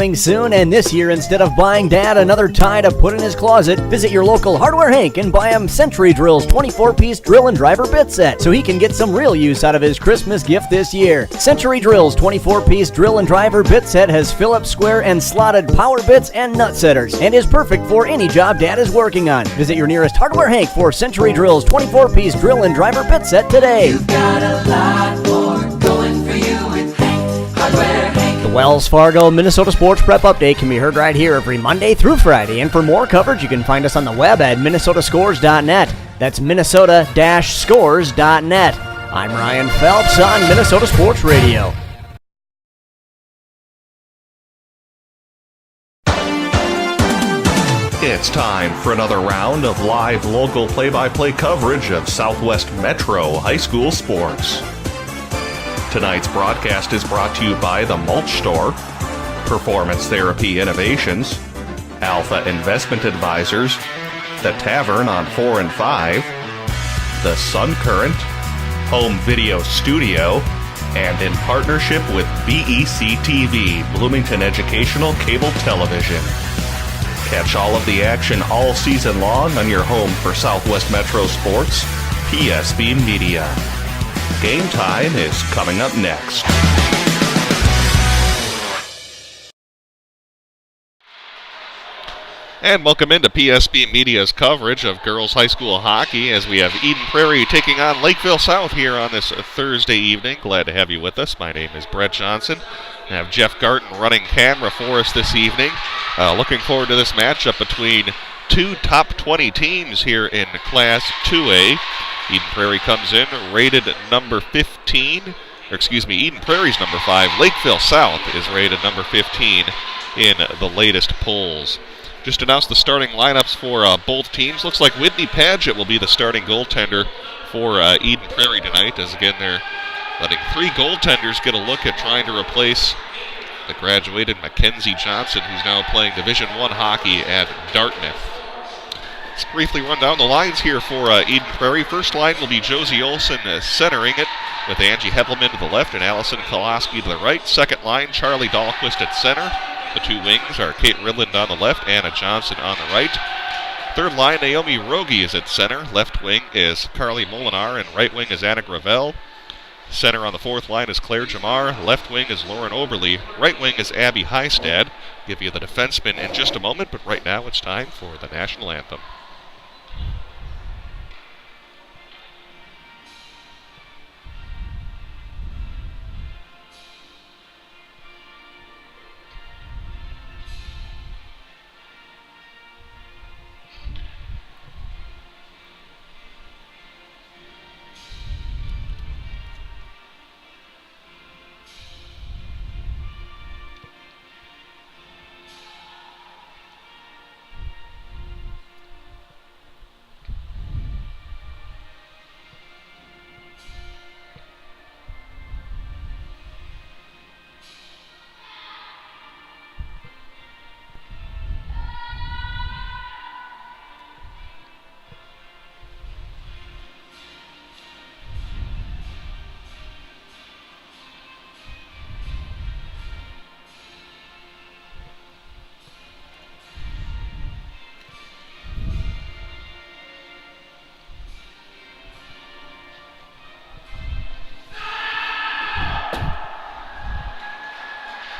coming soon, and this year, instead of buying Dad another tie to put in his closet, visit your local Hardware Hank and buy him Century Drill's 24-piece drill and driver bit set so he can get some real use out of his Christmas gift this year. Century Drill's 24-piece drill and driver bit set has Phillips square and slotted power bits and nut setters and is perfect for any job Dad is working on. Visit your nearest Hardware Hank for Century Drill's 24-piece drill and driver bit set today. You've got a lot more going for you with Hank, Hardware Hank. The Wells Fargo Minnesota Sports Prep Update can be heard right here every Monday through Friday, and for more coverage you can find us on the web at minnesotascores.net. That's minnesota-scores.net. I'm Ryan Phelps on Minnesota Sports Radio. It's time for another round of live local play-by-play coverage of Southwest Metro High School sports. Tonight's broadcast is brought to you by The Mulch Store, Performance Therapy Innovations, Alpha Investment Advisors, The Tavern on 4 and 5, The Sun Current, Home Video Studio, and in partnership with BEC TV, Bloomington Educational Cable Television. Catch all of the action all season long on your home for Southwest Metro Sports, PSB Media. Game time is coming up next. And welcome into PSB Media's coverage of girls high school hockey as we have Eden Prairie taking on Lakeville South here on this Thursday evening. Glad to have you with us. My name is Brett Johnson. I have Jeff Garten running camera for us this evening. Looking forward to this matchup between two top 20 teams here in Class 2A. Eden Prairie comes in rated number 15. Eden Prairie's number 5. Lakeville South is rated number 15 in the latest polls. Just announced the starting lineups for both teams. Looks like Whitney Padgett will be the starting goaltender for Eden Prairie tonight, as again they're letting three goaltenders get a look at trying to replace the graduated Mackenzie Johnson, who's now playing Division I hockey at Dartmouth. Let's briefly run down the lines here for Eden Prairie. First line will be Josie Olson centering it, with Angie Heppelman to the left and Allison Koloski to the right. Second line, Charlie Dahlquist at center. The two wings are Kate Ridland on the left, Anna Johnson on the right. Third line, Naomi Rogie is at center. Left wing is Carly Molinar, and right wing is Anna Gravel. Center on the fourth line is Claire Jamar. Left wing is Lauren Oberle. Right wing is Abby Heistad. Give you the defenseman in just a moment, but right now it's time for the national anthem.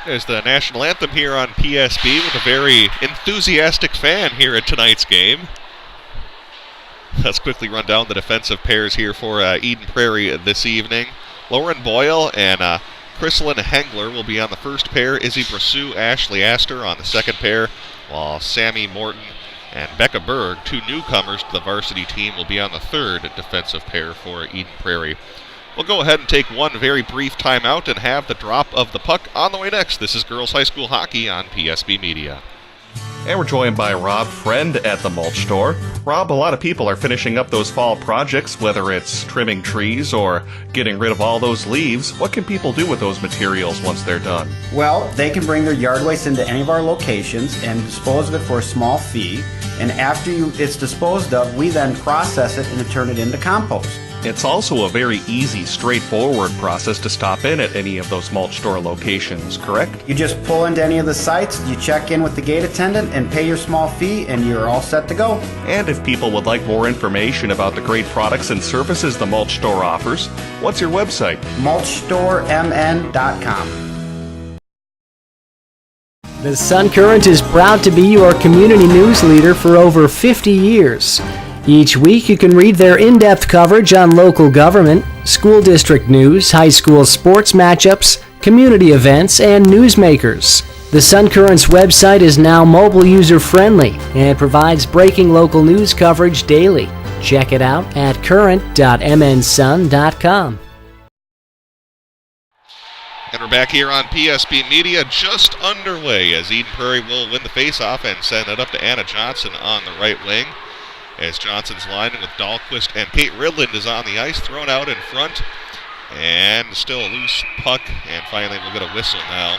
There's the national anthem here on PSB with a very enthusiastic fan here at tonight's game. Let's quickly run down the defensive pairs here for Eden Prairie this evening. Lauren Boyle and Chrysalyn Hengler will be on the first pair. Izzy Brasou, Ashley Astor on the second pair, while Sammy Morton and Becca Berg, two newcomers to the varsity team, will be on the third defensive pair for Eden Prairie. We'll go ahead and take one very brief timeout and have the drop of the puck on the way next. This is Girls High School Hockey on PSB Media. And we're joined by Rob Friend at the Mulch Store. Rob, a lot of people are finishing up those fall projects, whether it's trimming trees or getting rid of all those leaves. What can people do with those materials once they're done? Well, they can bring their yard waste into any of our locations and dispose of it for a small fee. And after it's disposed of, we then process it and turn it into compost. It's also a very easy, straightforward process to stop in at any of those mulch store locations, correct? You just pull into any of the sites, you check in with the gate attendant and pay your small fee, and you're all set to go. And if people would like more information about the great products and services the mulch store offers, what's your website? mulchstoremn.com. The Sun Current is proud to be your community news leader for over 50 years. Each week you can read their in-depth coverage on local government, school district news, high school sports matchups, community events, and newsmakers. The Sun Current's website is now mobile user-friendly and provides breaking local news coverage daily. Check it out at current.mnsun.com. And we're back here on PSB Media, just underway as Eden Prairie will win the faceoff and send it up to Anna Johnson on the right wing. As Johnson's lining with Dahlquist and Kate Ridland is on the ice, thrown out in front, and still a loose puck, and finally we'll get a whistle now.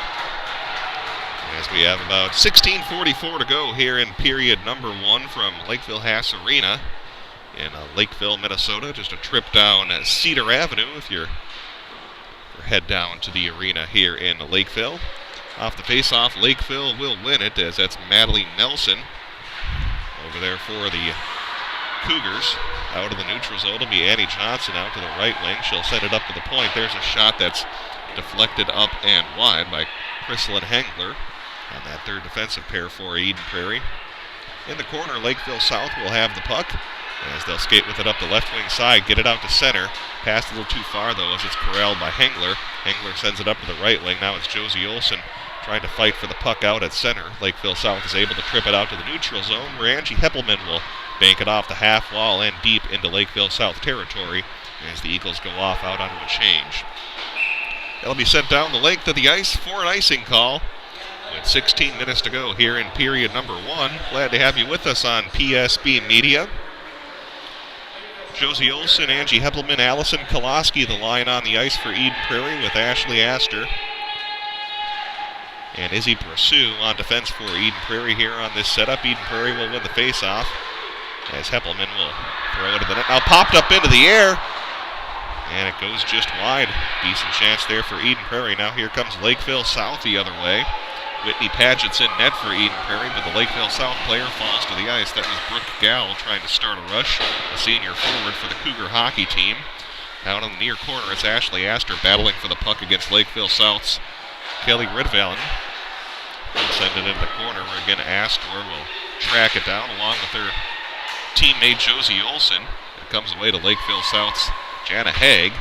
As we have about 16:44 to go here in period number 1 from Lakeville Haas Arena in Lakeville, Minnesota. Just a trip down Cedar Avenue if you're head down to the arena here in Lakeville. Off the faceoff, Lakeville will win it as that's Madeline Nelson over there for the Cougars. Out of the neutral zone will be Annie Johnson out to the right wing. She'll send it up to the point. There's a shot that's deflected up and wide by Chrislyn Hengler on that third defensive pair for Eden Prairie. In the corner, Lakeville South will have the puck as they'll skate with it up the left wing side, get it out to center. Passed a little too far though as it's corralled by Hengler. Hengler sends it up to the right wing. Now it's Josie Olson trying to fight for the puck out at center. Lakeville South is able to trip it out to the neutral zone where Angie Heppelman will bank it off the half wall and deep into Lakeville South territory as the Eagles go off out onto a change. They'll be sent down the length of the ice for an icing call with 16 minutes to go here in period number 1. Glad to have you with us on PSB Media. Josie Olson, Angie Heppelman, Allison Koloski, the line on the ice for Eden Prairie with Ashley Astor and Izzy Brassu on defense for Eden Prairie here on this setup. Eden Prairie will win the faceoff as Heppelman will throw it to the net. Now popped up into the air, and it goes just wide. Decent chance there for Eden Prairie. Now here comes Lakeville South the other way. Whitney Padgett's in net for Eden Prairie, but the Lakeville South player falls to the ice. That was Brooke Gall trying to start a rush, a senior forward for the Cougar hockey team. Out on the near corner, it's Ashley Astor battling for the puck against Lakeville South's Kelly Ridvallen. They'll send it into the corner where again Astor will track it down along with her teammate Josie Olson. It comes away to Lakeville South's Jana Haig.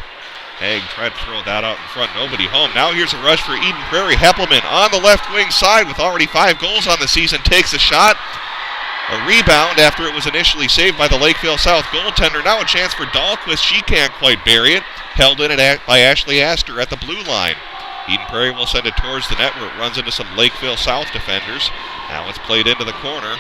Haig tried to throw that out in front, nobody home. Now here's a rush for Eden Prairie. Heppelman on the left wing side with already 5 goals on the season, takes a shot. A rebound after it was initially saved by the Lakeville South goaltender. Now a chance for Dahlquist. She can't quite bury it. Held in by Ashley Astor at the blue line. Eden Prairie will send it towards the net where it runs into some Lakeville South defenders. Now it's played into the corner.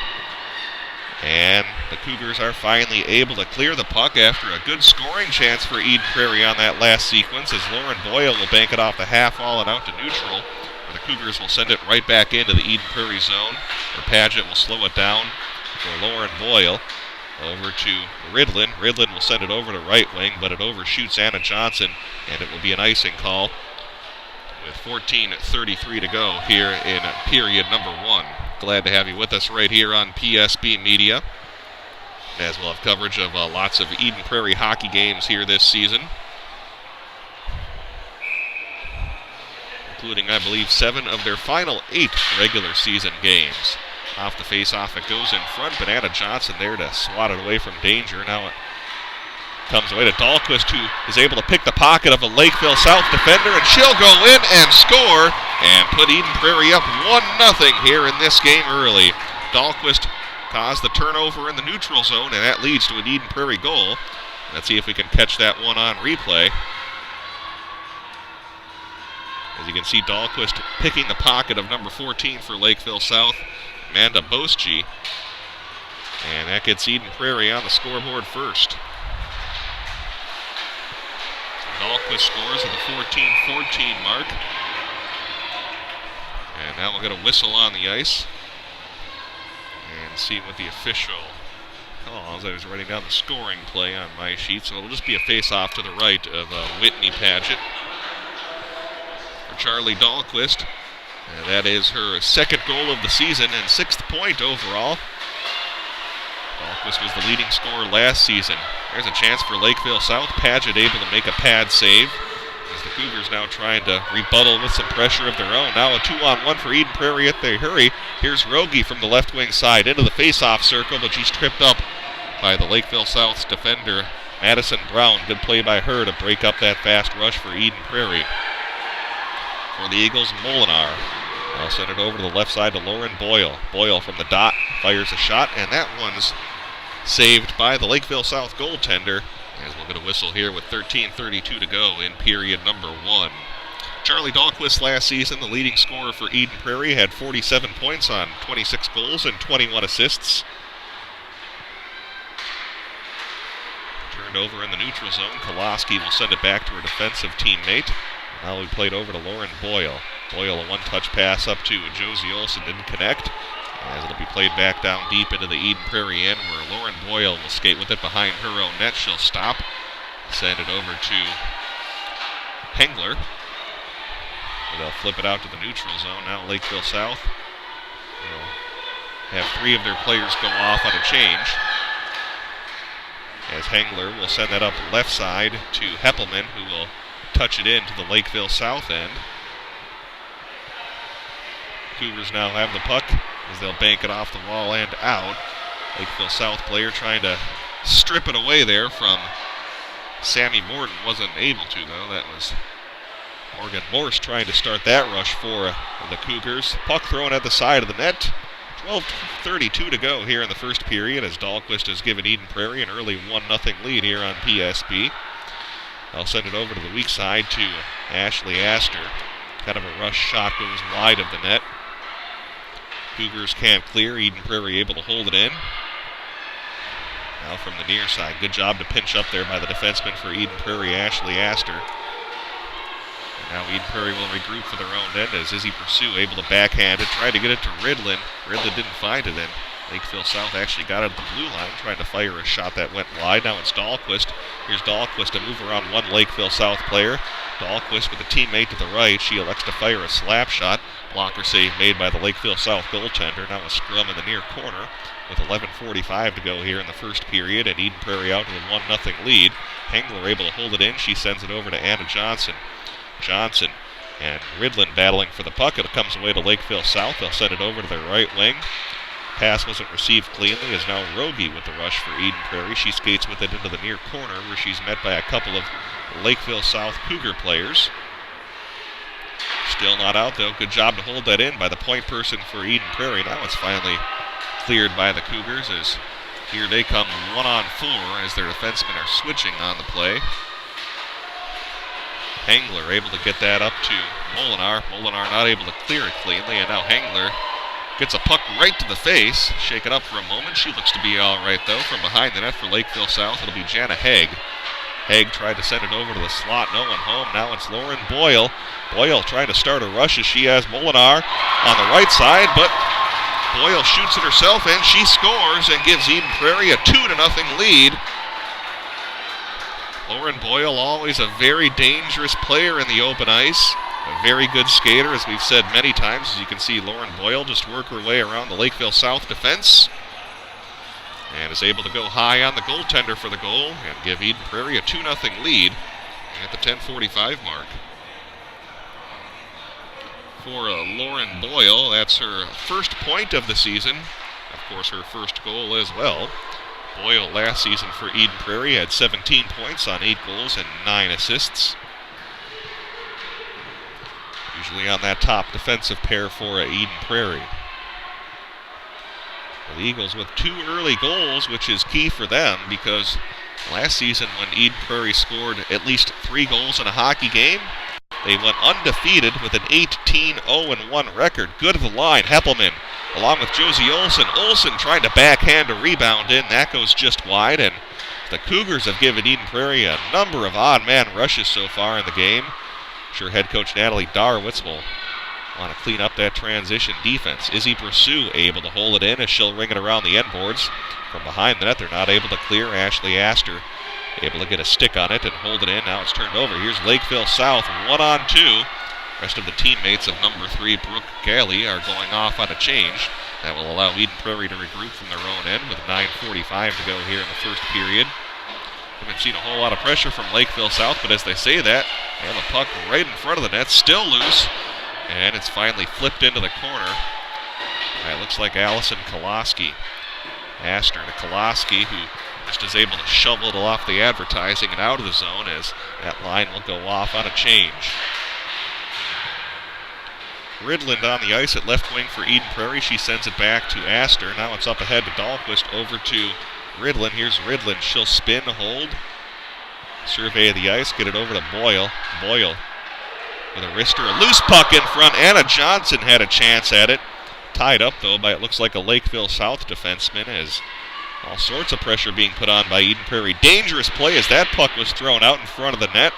And the Cougars are finally able to clear the puck after a good scoring chance for Eden Prairie on that last sequence as Lauren Boyle will bank it off the half wall and out to neutral. Where the Cougars will send it right back into the Eden Prairie zone where Padgett will slow it down for Lauren Boyle. Over to Ridland. Ridland will send it over to right wing, but it overshoots Anna Johnson, and it will be an icing call with 14:33 to go here in period number 1. Glad to have you with us right here on PSB Media, as we'll have coverage of lots of Eden Prairie hockey games here this season, including, I believe, 7 of their final 8 regular season games. Off the face-off, it goes in front, but Anna Johnson there to swat it away from danger. Now it comes away to Dahlquist, who is able to pick the pocket of a Lakeville South defender, and she'll go in and score and put Eden Prairie up 1-0 here in this game early. Dahlquist caused the turnover in the neutral zone, and that leads to an Eden Prairie goal. Let's see if we can catch that one on replay. As you can see, Dahlquist picking the pocket of number 14 for Lakeville South, Amanda Boschi. And that gets Eden Prairie on the scoreboard first. Dahlquist scores at the 14-14 mark. And now we'll get a whistle on the ice and see what the official call, as I was writing down the scoring play on my sheet. So it'll just be a face-off to the right of Whitney Paget for Charlie Dahlquist. And that is her second goal of the season and 6th point overall. Dahlquist was the leading scorer last season. There's a chance for Lakeville South. Paget able to make a pad save, as the Cougars now trying to rebuttal with some pressure of their own. Now a 2-on-1 for Eden Prairie if they hurry. Here's Rogie from the left wing side into the face-off circle, but she's tripped up by the Lakeville South's defender, Madison Brown. Good play by her to break up that fast rush for Eden Prairie. For the Eagles, Molinar. I'll send it over to the left side to Lauren Boyle. Boyle from the dot fires a shot, and that one's saved by the Lakeville South goaltender, as we'll get a whistle here with 13:32 to go in period number 1. Charlie Dahlquist last season, the leading scorer for Eden Prairie, had 47 points on 26 goals and 21 assists. Turned over in the neutral zone. Koloski will send it back to her defensive teammate. Now we played over to Lauren Boyle. Boyle, a one-touch pass up to Josie Olsen, didn't connect, as it'll be played back down deep into the Eden Prairie end, where Lauren Boyle will skate with it behind her own net. She'll stop, send it over to Hengler. They'll flip it out to the neutral zone. Now Lakeville South will have 3 of their players go off on a change, as Hengler will send that up left side to Heppelman, who will touch it in to the Lakeville South end. Cougars now have the puck as they'll bank it off the wall and out. Lakeville South player trying to strip it away there from Sammy Morton. Wasn't able to, though. That was Morgan Morse trying to start that rush for the Cougars. Puck thrown at the side of the net. 12:32 to go here in the first period, as Dahlquist has given Eden Prairie an early 1-0 lead here on PSB. I'll send it over to the weak side to Ashley Astor. Kind of a rush shot goes wide of the net. Cougars can't clear. Eden Prairie able to hold it in. Now from the near side. Good job to pinch up there by the defenseman for Eden Prairie, Ashley Astor. And now Eden Prairie will regroup for their own end, as Izzy Pursue able to backhand it. Tried to get it to Ridlin. Ridlin didn't find it, and Lakeville South actually got it at the blue line, trying to fire a shot that went wide. Now it's Dahlquist. Here's Dahlquist to move around one Lakeville South player. Dahlquist with a teammate to the right. She elects to fire a slap shot. Blocker save made by the Lakeville South goaltender. Now a scrum in the near corner with 11:45 to go here in the first period, and Eden Prairie out to a 1-0 lead. Hengler able to hold it in. She sends it over to Anna Johnson. Johnson and Ridlin battling for the puck. It comes away to Lakeville South. They'll send it over to their right wing. Pass wasn't received cleanly, as now Rogie with the rush for Eden Prairie. She skates with it into the near corner, where she's met by a couple of Lakeville South Cougar players. Still not out, though. Good job to hold that in by the point person for Eden Prairie. Now it's finally cleared by the Cougars, as here they come 1-on-4 as their defensemen are switching on the play. Hengler able to get that up to Molinar. Molinar not able to clear it cleanly, and now Hengler gets a puck right to the face. Shaken up for a moment. She looks to be all right, though. From behind the net for Lakeville South, it'll be Jana Haig. Haig tried to send it over to the slot. No one home. Now it's Lauren Boyle. Boyle trying to start a rush as she has Molinar on the right side, but Boyle shoots it herself, and she scores and gives Eden Prairie a 2-0 lead. Lauren Boyle, always a very dangerous player in the open ice. A very good skater, as we've said many times. As you can see, Lauren Boyle just work her way around the Lakeville South defense, and is able to go high on the goaltender for the goal and give Eden Prairie a 2-0 lead at the 10:45 mark. For Lauren Boyle, that's her first point of the season. Of course, her first goal as well. Boyle last season for Eden Prairie had 17 points on 8 goals and 9 assists. Usually on that top defensive pair for Eden Prairie. The Eagles with 2 early goals, which is key for them, because last season when Eden Prairie scored at least 3 goals in a hockey game, they went undefeated with an 18-0-1 record. Good of the line, Heppelman, along with Josie Olsen. Olsen trying to backhand a rebound in. That goes just wide, and the Cougars have given Eden Prairie a number of odd man rushes so far in the game. I'm sure head coach Natalie Darwitz will want to clean up that transition defense. Izzy Pursue able to hold it in as she'll ring it around the end boards. From behind the net, they're not able to clear. Ashley Astor able to get a stick on it and hold it in. Now it's turned over. Here's Lakeville South, 1-on-2. Rest of the teammates of number 3, Brooke Galley, are going off on a change. That will allow Eden Prairie to regroup from their own end with 9:45 to go here in the first period. Haven't seen a whole lot of pressure from Lakeville South, but as they say that, they have a puck right in front of the net, still loose, and it's finally flipped into the corner. It looks like Allison Koloski. Astor to Koloski, who just is able to shovel it off the advertising and out of the zone as that line will go off on a change. Ridland on the ice at left wing for Eden Prairie. She sends it back to Astor. Now it's up ahead to Dahlquist, over to Ridland. Here's Ridland. She'll spin, hold, survey of the ice, get it over to Boyle. Boyle with a wrister. A loose puck in front. Anna Johnson had a chance at it. Tied up, though, by it looks like a Lakeville South defenseman, as all sorts of pressure being put on by Eden Prairie. Dangerous play as that puck was thrown out in front of the net.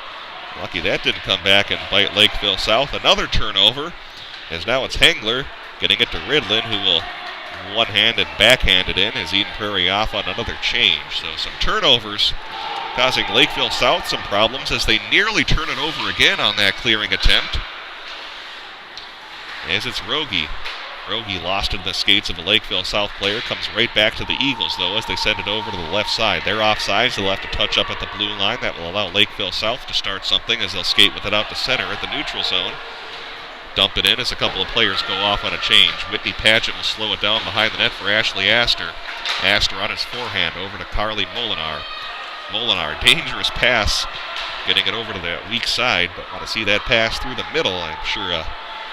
Lucky that didn't come back and bite Lakeville South. Another turnover, as now it's Hengler getting it to Ridland, who will one-hand and backhand it in as Eden Prairie off on another change. So some turnovers causing Lakeville South some problems as they nearly turn it over again on that clearing attempt. As it's Rogie. Rogie lost in the skates of a Lakeville South player. Comes right back to the Eagles, though, as they send it over to the left side. They're offsides. They'll have to touch up at the blue line. That will allow Lakeville South to start something as they'll skate with it out to center at the neutral zone. Dump it in as a couple of players go off on a change. Whitney Paget will slow it down behind the net for Ashley Astor. Astor on his forehand over to Carly Molinar. Molinar, dangerous pass, getting it over to the weak side, but want to see that pass through the middle. I'm sure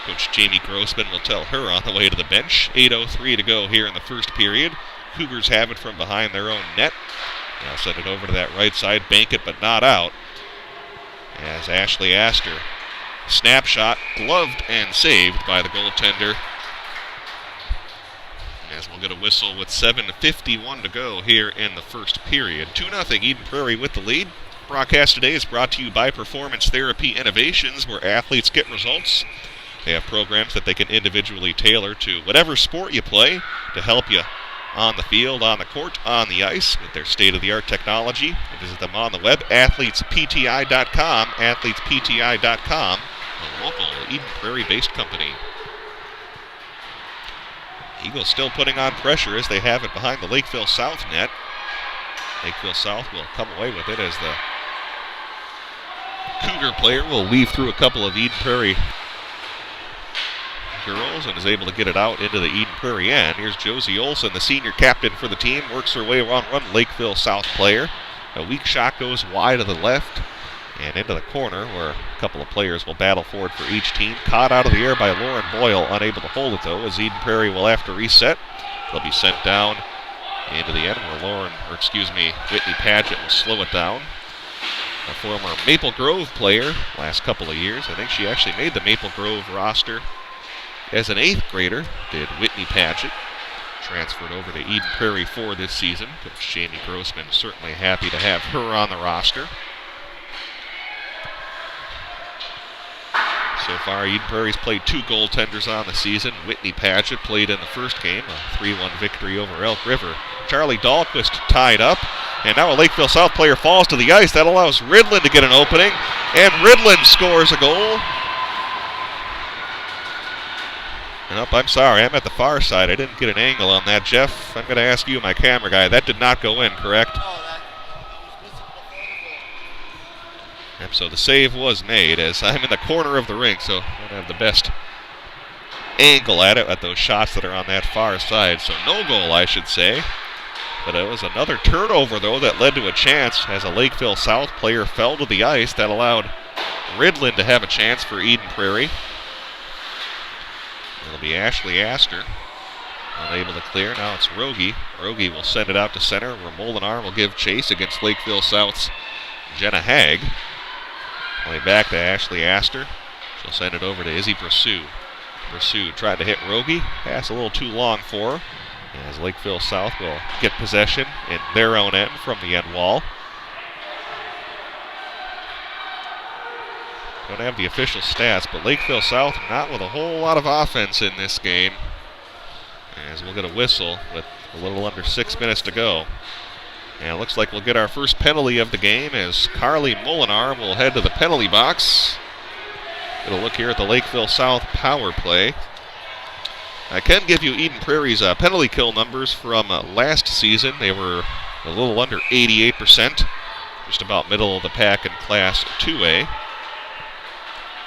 Coach Jamie Grossman will tell her on the way to the bench. 8:03 to go here in the first period. Cougars have it from behind their own net. Now send it over to that right side, bank it but not out. As Ashley Astor, snapshot, gloved and saved by the goaltender. As we'll get a whistle with 7:51 to go here in the first period. 2-0 Eden Prairie with the lead. Broadcast today is brought to you by Performance Therapy Innovations, where athletes get results. They have programs that they can individually tailor to whatever sport you play to help you on the field, on the court, on the ice with their state-of-the-art technology. Visit them on the web, athletespti.com, athletespti.com, a local Eden Prairie-based company. Eagles still putting on pressure as they have it behind the Lakeville South net. Lakeville South will come away with it as the Cougar player will weave through a couple of Eden Prairie girls and is able to get it out into the Eden Prairie end. Here's Josie Olson, the senior captain for the team, works her way around one Lakeville South player. A weak shot goes wide to the left and into the corner, where a couple of players will battle for it for each team. Caught out of the air by Lauren Boyle, unable to hold it though, as Eden Prairie will have to reset. They'll be sent down into the end where Whitney Paget will slow it down. A former Maple Grove player last couple of years. I think she actually made the Maple Grove roster as an 8th grader, did Whitney Paget. Transferred over to Eden Prairie for this season. Coach Jamie Grossman certainly happy to have her on the roster. So far, Eden Prairie's played 2 goaltenders on the season. Whitney Paget played in the first game, a 3-1 victory over Elk River. Charlie Dahlquist tied up, and now a Lakeville South player falls to the ice. That allows Ridland to get an opening, and Ridland scores a goal. Nope, I'm sorry, I'm at the far side. I didn't get an angle on that, Jeff. I'm going to ask you, my camera guy. That did not go in, correct? Yep, so the save was made as I'm in the corner of the rink, so I don't have the best angle at it, at those shots that are on that far side. So no goal, I should say. But it was another turnover, though, that led to a chance as a Lakeville South player fell to the ice. That allowed Ridland to have a chance for Eden Prairie. It'll be Ashley Astor, unable to clear. Now it's Rogie. Rogie will send it out to center, where Molinar will give chase against Lakeville South's Jenna Hagg. Play back to Ashley Astor. She'll send it over to Izzy Pursue. Pursue tried to hit Rogie. Pass a little too long for her, as Lakeville South will get possession in their own end from the end wall. Don't have the official stats, but Lakeville South not with a whole lot of offense in this game, as we'll get a whistle with a little under 6 minutes to go. And it looks like we'll get our first penalty of the game as Carly Molinar will head to the penalty box. Get a look here at the Lakeville South power play. I can give you Eden Prairie's penalty kill numbers from last season. They were a little under 88%, just about middle of the pack in Class 2A.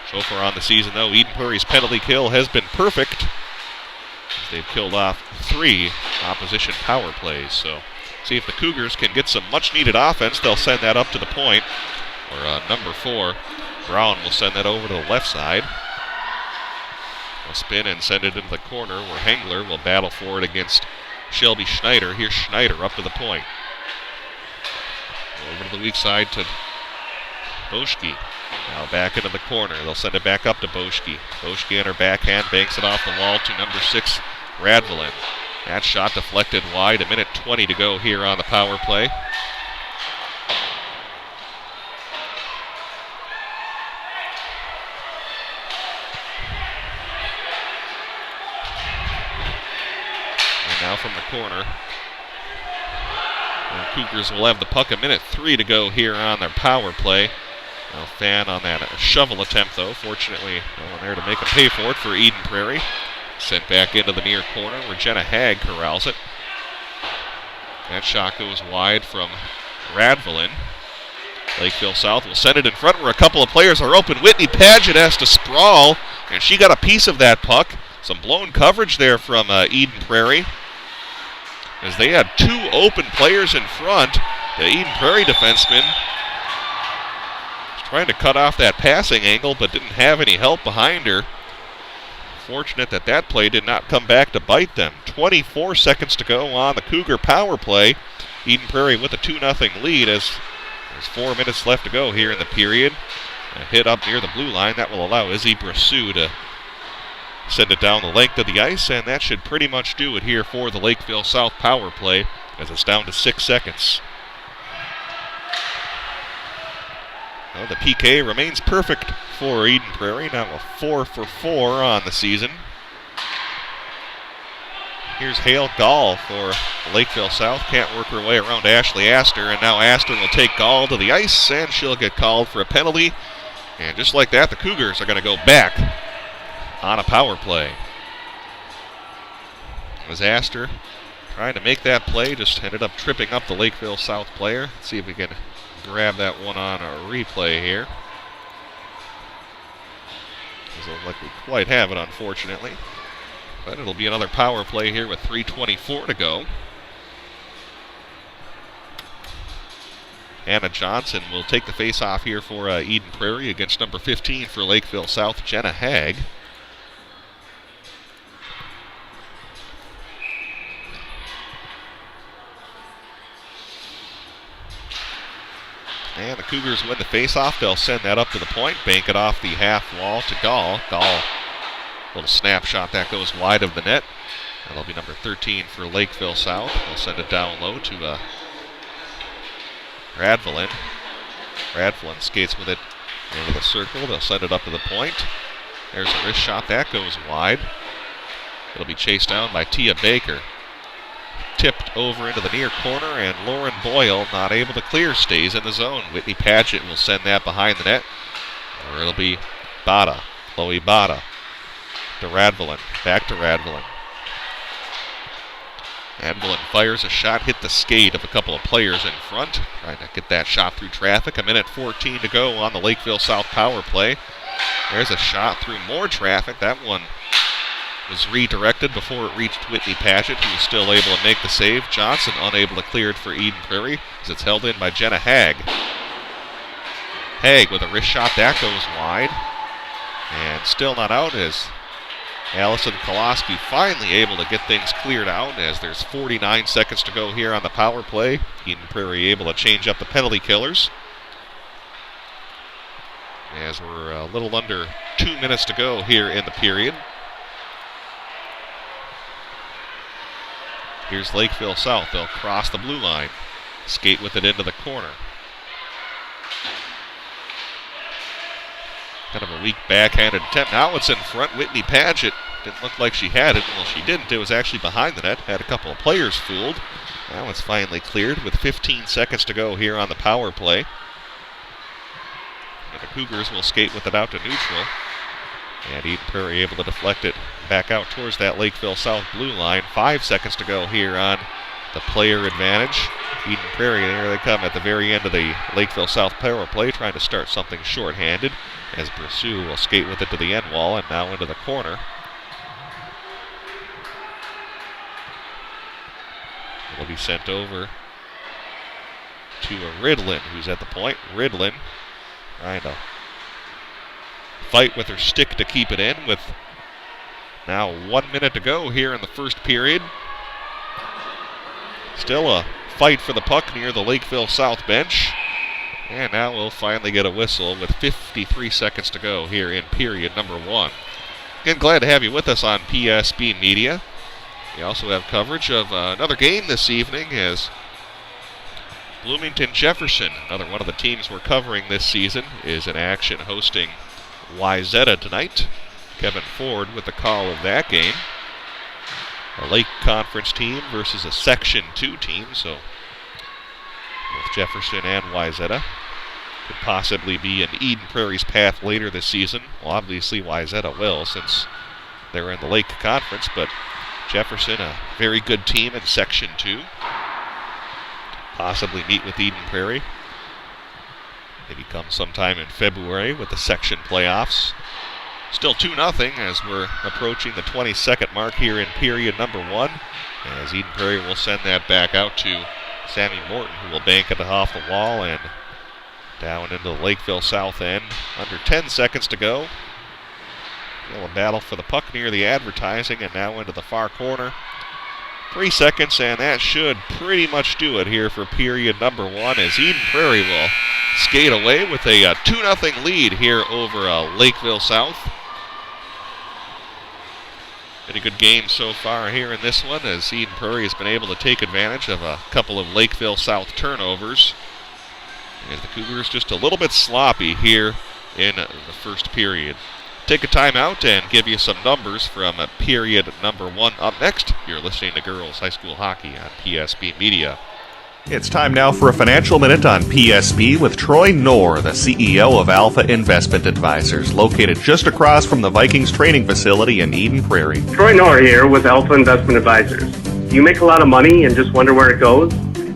So far on the season, though, Eden Prairie's penalty kill has been perfect, as they've killed off 3 opposition power plays. So see if the Cougars can get some much-needed offense. They'll send that up to the point, or number 4, Brown will send that over to the left side. They'll spin and send it into the corner where Hengler will battle for it against Shelby Schneider. Here's Schneider up to the point. Over to the weak side to Boschke. Now back into the corner. They'll send it back up to Boschke. Boschke on her backhand banks it off the wall to number 6, Radvillen. That shot deflected wide. 1:20 to go here on the power play. Now from the corner, the Cougars will have the puck. 1:03 to go here on their power play. No fan on that shovel attempt, though. Fortunately, no one there to make them pay for it for Eden Prairie. Sent back into the near corner where Jenna Hagg corrals it. That shot goes wide from Radvillen. Lakeville South will send it in front where a couple of players are open. Whitney Paget has to sprawl, and she got a piece of that puck. Some blown coverage there from Eden Prairie, as they had 2 open players in front. The Eden Prairie defenseman was trying to cut off that passing angle but didn't have any help behind her. Fortunate that that play did not come back to bite them. 24 seconds to go on the Cougar power play. Eden Prairie with a 2-0 lead as there's 4 minutes left to go here in the period. A hit up near the blue line that will allow Izzy Brassu to send it down the length of the ice, and that should pretty much do it here for the Lakeville South power play as it's down to 6 seconds. Well, the PK remains perfect for Eden Prairie, now a 4 for 4 on the season. Here's Hale Gall for Lakeville South. Can't work her way around Ashley Astor, and now Astor will take Gall to the ice, and she'll get called for a penalty. And just like that, the Cougars are going to go back on a power play. As Astor trying to make that play, just ended up tripping up the Lakeville South player. Let's see if we can grab that one on a replay here. Doesn't look like we quite have it, unfortunately. But it'll be another power play here with 3:24 to go. Anna Johnson will take the face-off here for Eden Prairie against number 15 for Lakeville South, Jenna Hagg. And the Cougars win the face-off. They'll send that up to the point, bank it off the half wall to Gall. Gall, little snapshot that goes wide of the net. That'll be number 13 for Lakeville South. They'll send it down low to Radvillen. Radvillen skates with it into the circle. They'll send it up to the point. There's a wrist shot. That goes wide. It'll be chased down by Tia Baker. Tipped over into the near corner, and Lauren Boyle, not able to clear, stays in the zone. Whitney Paget will send that behind the net, or it'll be Bada, Chloe Bada, to Radvillen, back to Radvillen. Radvillen fires a shot, hit the skate of a couple of players in front, trying to get that shot through traffic. 1:14 to go on the Lakeville South power play. There's a shot through more traffic. That one was redirected before it reached Whitney Paget, who was still able to make the save. Johnson unable to clear it for Eden Prairie as it's held in by Jenna Hagg. Hagg with a wrist shot, that goes wide. And still not out as Allison Koloski finally able to get things cleared out as there's 49 seconds to go here on the power play. Eden Prairie able to change up the penalty killers, as we're a little under 2 minutes to go here in the period. Here's Lakeville South. They'll cross the blue line, skate with it into the corner. Kind of a weak backhanded attempt. Now it's in front. Whitney Padgett didn't look like she had it. Well, she didn't. It was actually behind the net. Had a couple of players fooled. Now it's finally cleared with 15 seconds to go here on the power play. And the Cougars will skate with it out to neutral. And Eden Prairie able to deflect it back out towards that Lakeville South blue line. 5 seconds to go here on the player advantage. Eden Prairie, there they come at the very end of the Lakeville South power play, trying to start something shorthanded as Brassu will skate with it to the end wall and now into the corner. It'll be sent over to Ridlin, who's at the point. Ridlin trying to fight with her stick to keep it in with now 1 minute to go here in the first period. Still a fight for the puck near the Lakeville South bench. And now we'll finally get a whistle with 53 seconds to go here in period number 1. Again, glad to have you with us on PSB Media. We also have coverage of another game this evening as Bloomington Jefferson, another one of the teams we're covering this season, is in action hosting Wayzata tonight. Kevin Ford with the call of that game. A Lake Conference team versus a Section 2 team, so both Jefferson and Wayzata could possibly be in Eden Prairie's path later this season. Well, obviously Wayzata will, since they're in the Lake Conference, but Jefferson, a very good team in Section 2. Possibly meet with Eden Prairie. Maybe come sometime in February with the section playoffs. Still 2-0 as we're approaching the 22nd mark here in period number 1. As Eden Prairie will send that back out to Sammy Morton, who will bank it off the wall and down into the Lakeville South end. Under 10 seconds to go. Still a battle for the puck near the advertising and now into the far corner. 3 seconds, and that should pretty much do it here for period number 1 as Eden Prairie will skate away with a 2-0 lead here over Lakeville South. Been a good game so far here in this one as Eden Prairie has been able to take advantage of a couple of Lakeville South turnovers. And the Cougars just a little bit sloppy here in the first period. Take a timeout and give you some numbers from period number 1. Up next, you're listening to Girls High School Hockey on PSB Media. It's time now for a financial minute on PSB with Troy Knorr, the CEO of Alpha Investment Advisors, located just across from the Vikings training facility in Eden Prairie. Troy Knorr here with Alpha Investment Advisors. Do you make a lot of money and just wonder where it goes?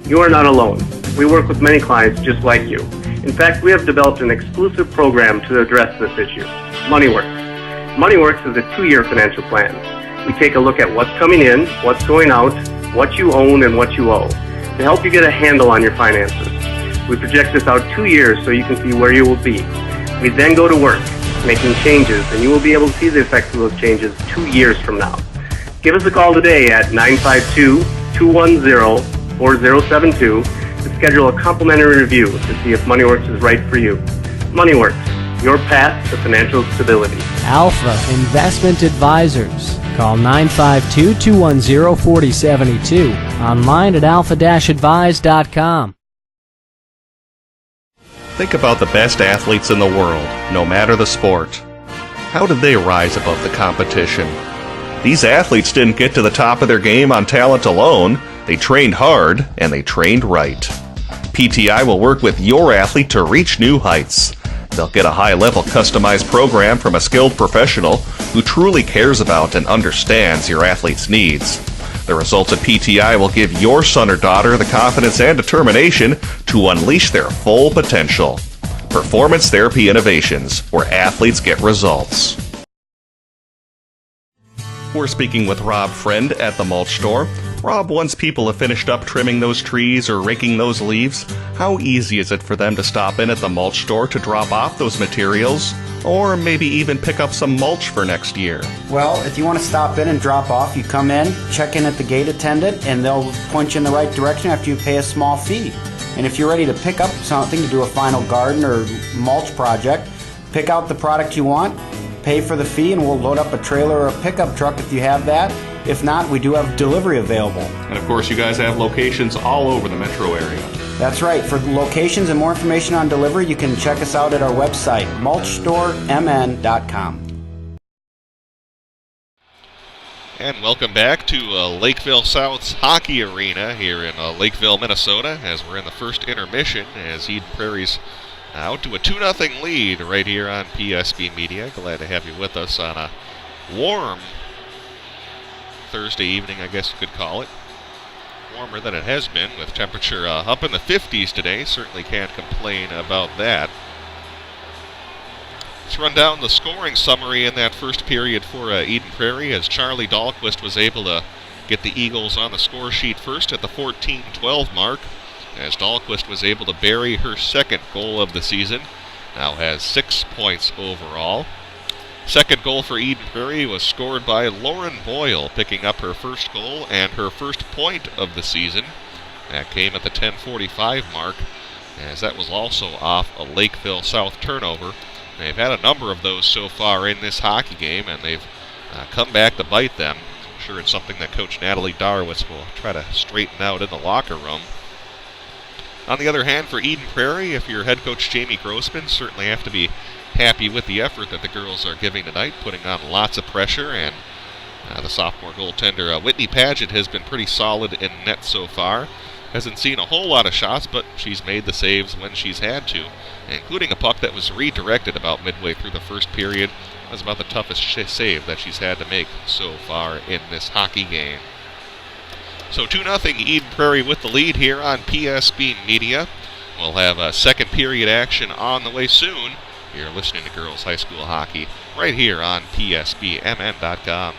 You are not alone. We work with many clients just like you. In fact, we have developed an exclusive program to address this issue. MoneyWorks. MoneyWorks is a 2-year financial plan. We take a look at what's coming in, what's going out, what you own, and what you owe, to help you get a handle on your finances. We project this out 2 years so you can see where you will be. We then go to work, making changes, and you will be able to see the effects of those changes 2 years from now. Give us a call today at 952-210-4072 to schedule a complimentary review to see if MoneyWorks is right for you. MoneyWorks, your path to financial stability. Alpha Investment Advisors. Call 952-210-4072. Online at alpha-advise.com. Think about the best athletes in the world, no matter the sport. How did they rise above the competition? These athletes didn't get to the top of their game on talent alone. They trained hard, and they trained right. PTI will work with your athlete to reach new heights. They'll get a high-level customized program from a skilled professional who truly cares about and understands your athlete's needs. The results of PTI will give your son or daughter the confidence and determination to unleash their full potential. Performance Therapy Innovations, where athletes get results. We're speaking with Rob Friend at the mulch store. Rob, once people have finished up trimming those trees or raking those leaves, how easy is it for them to stop in at the mulch store to drop off those materials, or maybe even pick up some mulch for next year? Well, if you want to stop in and drop off, you come in, check in at the gate attendant, and they'll point you in the right direction after you pay a small fee. And if you're ready to pick up something to do a final garden or mulch project, pick out the product you want, pay for the fee, and we'll load up a trailer or a pickup truck if you have that. If not, we do have delivery available. And of course, you guys have locations all over the metro area. That's right. For locations and more information on delivery, you can check us out at our website, mulchstoremn.com. And welcome back to Lakeville South's hockey arena here in Lakeville, Minnesota, as we're in the first intermission as Eden Prairie's out to a 2-0 lead right here on PSB Media. Glad to have you with us on a warm Thursday evening, I guess you could call it. Warmer than it has been, with temperature up in the 50s today. Certainly can't complain about that. Let's run down the scoring summary in that first period for Eden Prairie, as Charlie Dahlquist was able to get the Eagles on the score sheet first at the 14-12 mark, as Dahlquist was able to bury her second goal of the season. Now has 6 points overall. Second goal for Eden Prairie was scored by Lauren Boyle, picking up her first goal and her first point of the season. That came at the 10:45 mark, as that was also off a Lakeville South turnover. They've had a number of those so far in this hockey game, and they've come back to bite them. I'm sure it's something that Coach Natalie Darwitz will try to straighten out in the locker room. On the other hand, for Eden Prairie, if you're head coach Jamie Grossman, certainly have to be happy with the effort that the girls are giving tonight, putting on lots of pressure, and the sophomore goaltender Whitney Paget has been pretty solid in net so far. Hasn't seen a whole lot of shots, but she's made the saves when she's had to, including a puck that was redirected about midway through the first period. That was about the toughest save that she's had to make so far in this hockey game. So 2-0 Eden Prairie with the lead here on PSB Media. We'll have a second period action on the way soon. You're listening to Girls High School Hockey right here on PSBMN.com.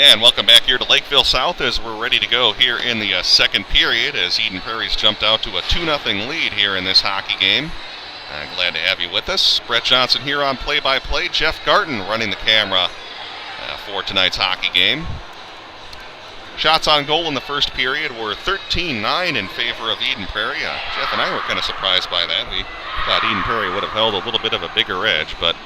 And welcome back here to Lakeville South as we're ready to go here in the second period as Eden Prairie's jumped out to a 2-0 lead here in this hockey game. Glad to have you with us. Brett Johnson here on play-by-play. Jeff Garten running the camera for tonight's hockey game. Shots on goal in the first period were 13-9 in favor of Eden Prairie. Jeff and I were kind of surprised by that. We thought Eden Prairie would have held a little bit of a bigger edge, but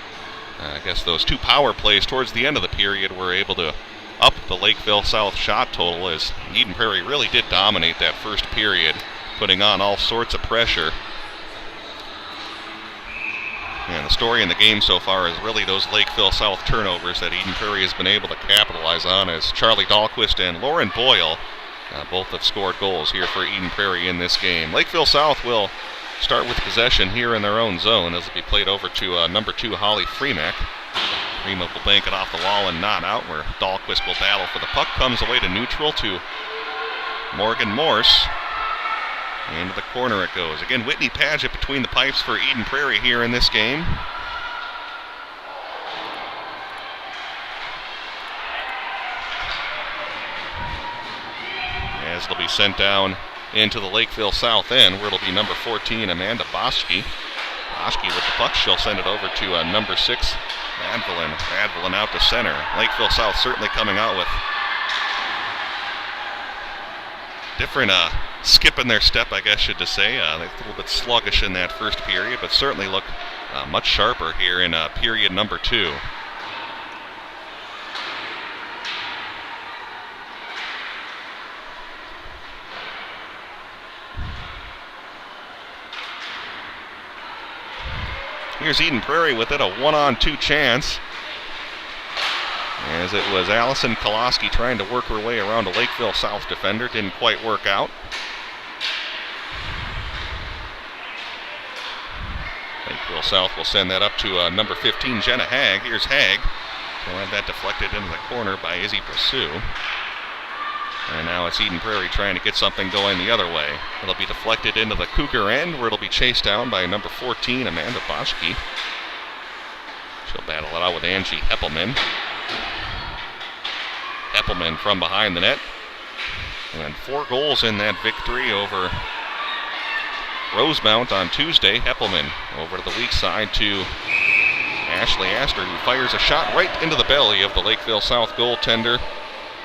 I guess those two power plays towards the end of the period were able to up the Lakeville South shot total as Eden Prairie really did dominate that first period, putting on all sorts of pressure. And the story in the game so far is really those Lakeville South turnovers that Eden Prairie has been able to capitalize on, as Charlie Dahlquist and Lauren Boyle both have scored goals here for Eden Prairie in this game. Lakeville South will start with possession here in their own zone as it'll be played over to number 2 Holly Freemek. Freemek will bank it off the wall and not out, where Dahlquist will battle for the puck. Comes away to neutral to Morgan Morse. Into the corner it goes. Again, Whitney Paget between the pipes for Eden Prairie here in this game. As it'll be sent down into the Lakeville South end, where it'll be number 14, Amanda Boschke. Boschke with the puck, she'll send it over to number 6, Radvillen. Radvillen out to center. Lakeville South certainly coming out with different skip in their step, I guess you should say. They're a little bit sluggish in that first period, but certainly look much sharper here in period number 2. Here's Eden Prairie with it, a 1-on-2 chance, as it was Allison Koloski trying to work her way around a Lakeville South defender. Didn't quite work out. Lakeville South will send that up to number 15, Jenna Hagg. Here's Hagg. We'll have that deflected into the corner by Izzy Pursuit. And now it's Eden Prairie trying to get something going the other way. It'll be deflected into the Cougar end, where it'll be chased down by number 14, Amanda Boschke. She'll battle it out with Angie Heppelman. Heppelman from behind the net. And 4 goals in that victory over Rosemount on Tuesday. Heppelman over to the weak side to Ashley Astor, who fires a shot right into the belly of the Lakeville South goaltender,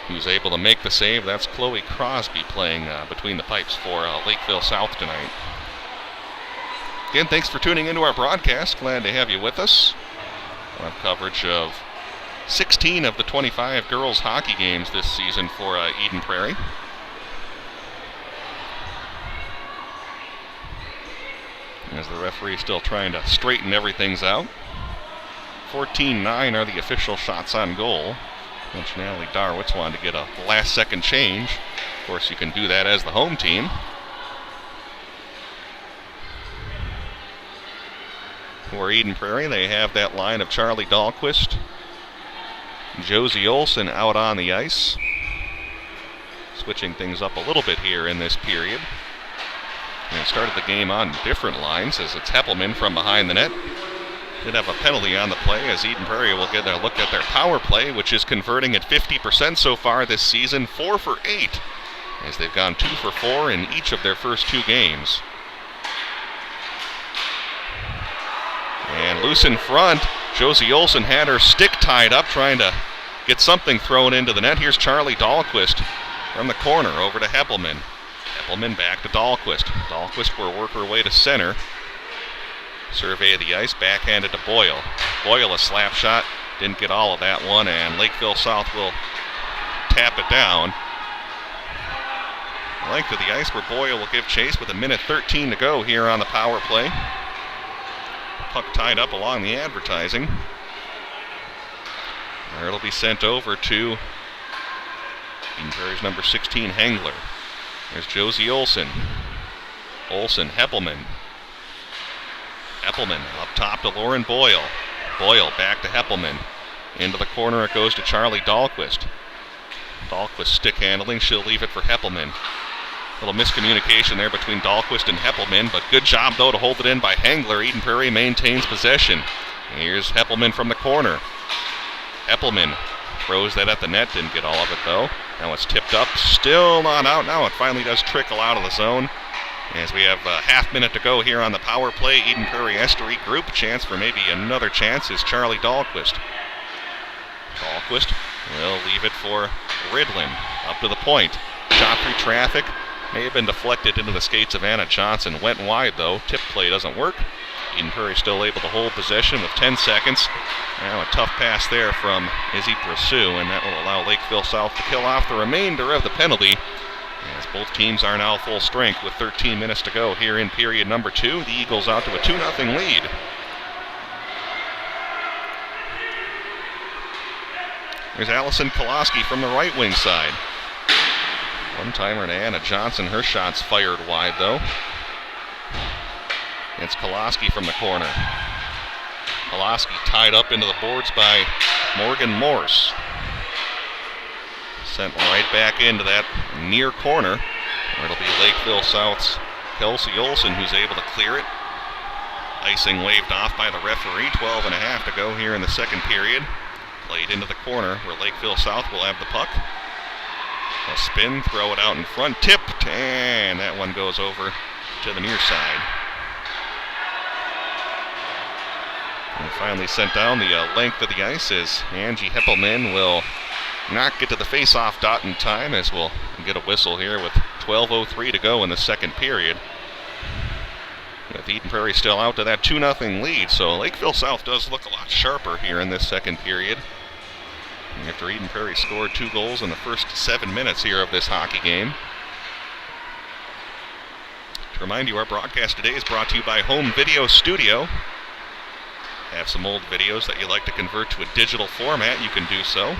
who's able to make the save. That's Chloe Crosby playing between the pipes for Lakeville South tonight. Again, thanks for tuning into our broadcast. Glad to have you with us. We'll have coverage of 16 of the 25 girls hockey games this season for Eden Prairie. As the referee still trying to straighten everything out. 14-9 are the official shots on goal. Which Natalie Darwitz wanted to get a last-second change. Of course, you can do that as the home team. For Eden Prairie, they have that line of Charlie Dahlquist, Josie Olson out on the ice. Switching things up a little bit here in this period. And started the game on different lines as it's Heppelman from behind the net. Did have a penalty on the play, as Eden Prairie will get a look at their power play, which is converting at 50% so far this season, 4 for 8, as they've gone 2 for 4 in each of their first 2 games. And loose in front, Josie Olson had her stick tied up, trying to get something thrown into the net. Here's Charlie Dahlquist from the corner over to Heppelman. Heppelman back to Dahlquist. Dahlquist will work her way to center. Survey of the ice, backhanded to Boyle. Boyle a slap shot, didn't get all of that one, and Lakeville South will tap it down. Length of the ice where Boyle will give chase with 1:13 to go here on the power play. Puck tied up along the advertising. There it'll be sent over to Eden Prairie's number 16, Hengler. There's Josie Olson. Olson, Heppelman. Heppelman up top to Lauren Boyle. Boyle back to Heppelman. Into the corner it goes to Charlie Dahlquist. Dahlquist stick handling, she'll leave it for Heppelman. A little miscommunication there between Dahlquist and Heppelman, but good job though to hold it in by Hengler. Eden Prairie maintains possession. Here's Heppelman from the corner. Heppelman throws that at the net, didn't get all of it though. Now it's tipped up, still not out. Now it finally does trickle out of the zone. As we have a half minute to go here on the power play, Eden Prairie has to regroup. Chance for maybe another chance is Charlie Dahlquist. Dahlquist will leave it for Ridlin. Up to the point. Shot through traffic. May have been deflected into the skates of Anna Johnson. Went wide though. Tip play doesn't work. Eden Prairie still able to hold possession with 10 seconds. Now a tough pass there from Izzy Pursue, and that will allow Lakeville South to kill off the remainder of the penalty. As both teams are now full strength with 13 minutes to go here in period number 2. The Eagles out to a 2-0 lead. There's Allison Koloski from the right wing side. One-timer to Anna Johnson. Her shot's fired wide though. It's Koloski from the corner. Koloski tied up into the boards by Morgan Morse. Sent right back into that near corner, where it'll be Lakeville South's Kelsey Olson who's able to clear it. Icing waved off by the referee. 12.5 to go here in the second period. Played into the corner where Lakeville South will have the puck. A spin, throw it out in front, tipped, and that one goes over to the near side. And finally sent down the length of the ice as Angie Heppelman will not get to the face-off dot in time, as we'll get a whistle here with 12:03 to go in the second period. With Eden Prairie still out to that 2-0 lead, so Lakeville South does look a lot sharper here in this second period. After Eden Prairie scored 2 goals in the first 7 minutes here of this hockey game. To remind you, our broadcast today is brought to you by Home Video Studio. Have some old videos that you'd like to convert to a digital format, you can do so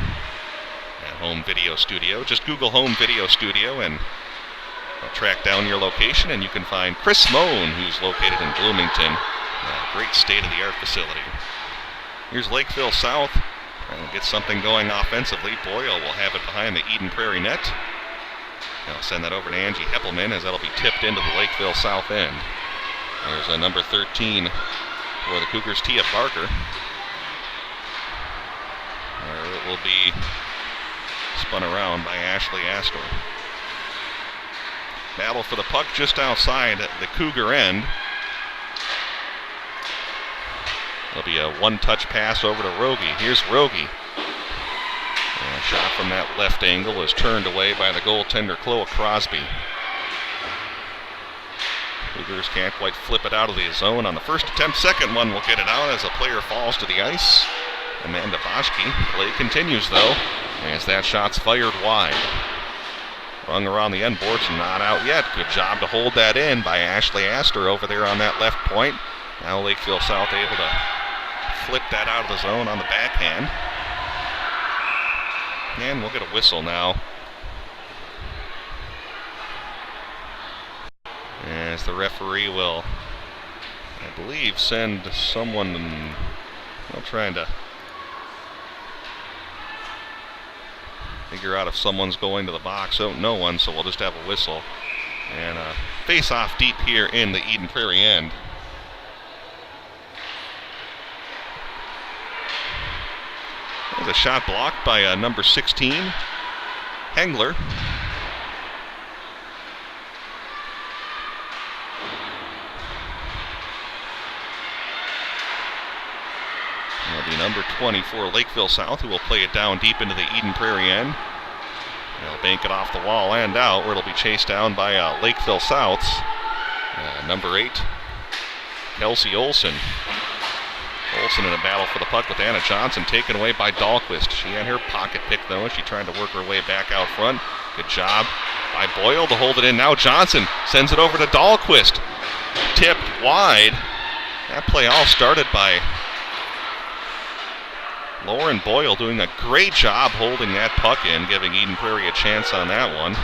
at Home Video Studio. Just Google Home Video Studio and track down your location, and you can find Chris Moan, who's located in Bloomington. A great state-of-the-art facility. Here's Lakeville South. Trying to get something going offensively. Boyle will have it behind the Eden Prairie net. I'll send that over to Angie Heppelman, as that'll be tipped into the Lakeville South end. There's a number 13 for the Cougars, Tia Barker. It will be spun around by Ashley Astor. Battle for the puck just outside the Cougar end. There'll be a one-touch pass over to Rogie. Here's Rogie. And a shot from that left angle is turned away by the goaltender, Chloe Crosby. Cougars can't quite flip it out of the zone on the first attempt. Second one will get it out as a player falls to the ice. Amanda Boschke. Play continues though, as that shot's fired wide. Rung around the end boards, not out yet. Good job to hold that in by Ashley Astor over there on that left point. Now Lakeville South able to flip that out of the zone on the backhand. And we'll get a whistle now, as the referee will, I believe, send someone, trying to figure out if someone's going to the box. Oh, no one, so we'll just have a whistle. And face-off deep here in the Eden Prairie end. There's a shot blocked by number 16, Hengler. It'll be number 24, Lakeville South, who will play it down deep into the Eden Prairie end. They'll bank it off the wall and out, where it'll be chased down by Lakeville South's number 8, Kelsey Olson. Olson in a battle for the puck with Anna Johnson, taken away by Dahlquist. She had her pocket pick though, as she tried to work her way back out front. Good job by Boyle to hold it in. Now Johnson sends it over to Dahlquist. Tipped wide. That play all started by Lauren Boyle, doing a great job holding that puck in, giving Eden Prairie a chance on that one.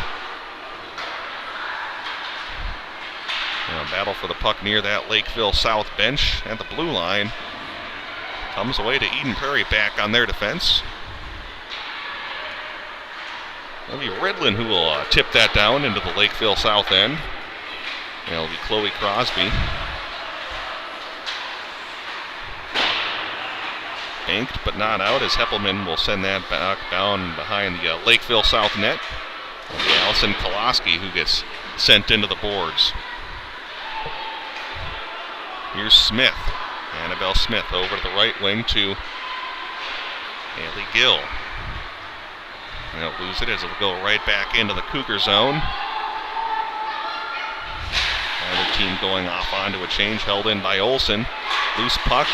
Battle for the puck near that Lakeville South bench at the blue line. Comes away to Eden Prairie back on their defense. It'll be Ridlin who will tip that down into the Lakeville South end. It'll be Chloe Crosby. Banked but not out as Heppelman will send that back down behind the Lakeville South net. Allison Koloski who gets sent into the boards. Here's Smith. Annabelle Smith over to the right wing to Haley Gill. They'll lose it as it'll go right back into the Cougar zone. Another team going off onto a change, held in by Olsen. Loose puck.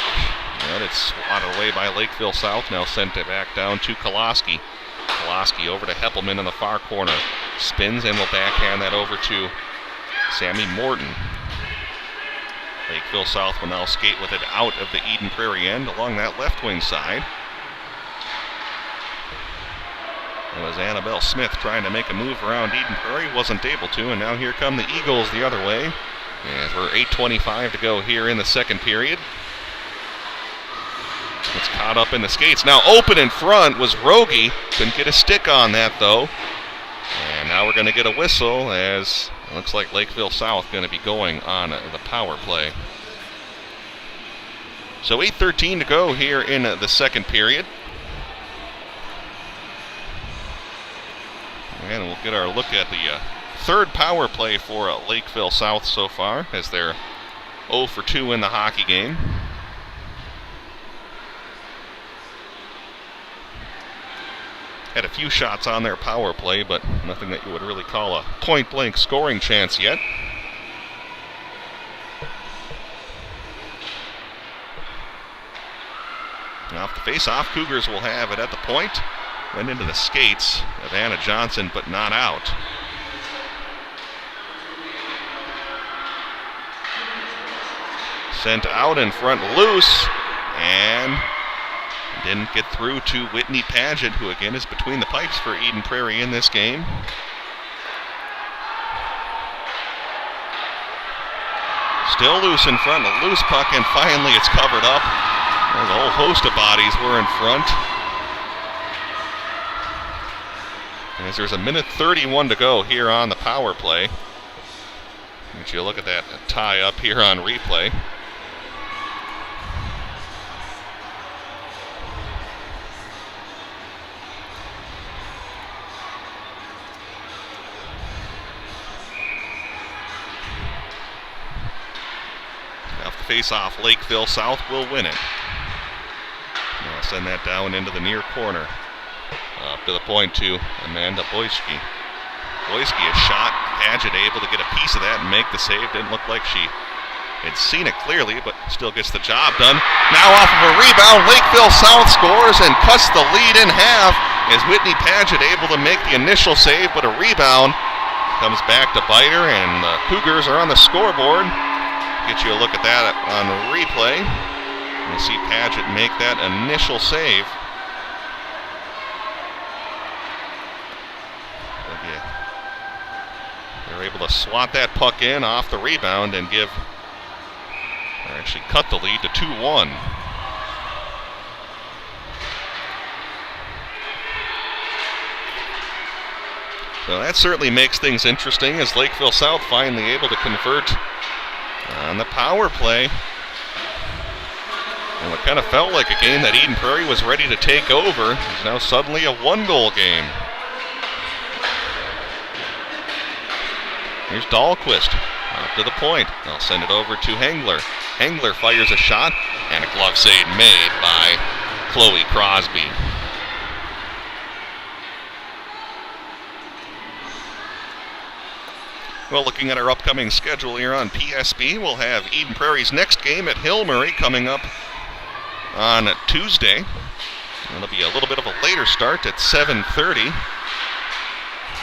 And it's swatted away by Lakeville South. Now sent it back down to Koloski. Koloski over to Heppelman in the far corner. Spins and will backhand that over to Sammy Morton. Lakeville South will now skate with it out of the Eden Prairie end along that left wing side. It was Annabelle Smith trying to make a move around Eden Prairie, wasn't able to, and now here come the Eagles the other way. And we're 8:25 to go here in the second period. It's caught up in the skates. Now open in front was Rogie. Couldn't get a stick on that though. And now we're going to get a whistle as it looks like Lakeville South going to be going on the power play. So 8:13 to go here in the second period. And we'll get our look at the third power play for Lakeville South so far as they're 0 for 2 in the hockey game. Had a few shots on their power play, but nothing that you would really call a point-blank scoring chance yet. Now off the face-off, Cougars will have it at the point. Went into the skates of Anna Johnson, but not out. Sent out in front loose, and didn't get through to Whitney Paget, who again is between the pipes for Eden Prairie in this game. Still loose in front, a loose puck, and finally it's covered up. There's a whole host of bodies were in front. As there's 1:31 to go here on the power play. If you look at that tie up here on replay. Off the face-off, Lakeville South will win it. Now send that down into the near corner. Up to the point to Amanda Boyski. Boyski a shot. Paget able to get a piece of that and make the save. Didn't look like she had seen it clearly, but still gets the job done. Now off of a rebound, Lakeville South scores and cuts the lead in half as Whitney Paget able to make the initial save, but a rebound comes back to bite her, and the Cougars are on the scoreboard. Get you a look at that on replay. You see Paget make that initial save. They're able to swat that puck in off the rebound and actually cut the lead to 2-1. So that certainly makes things interesting as Lakeville South finally able to convert on the power play. And what kind of felt like a game that Eden Prairie was ready to take over is now suddenly a one-goal game. Here's Dahlquist up to the point. They'll send it over to Hengler. Hengler fires a shot, and a glove save made by Chloe Crosby. Well, looking at our upcoming schedule here on PSB, we'll have Eden Prairie's next game at Hill Murray coming up on Tuesday. It'll be a little bit of a later start at 7:30.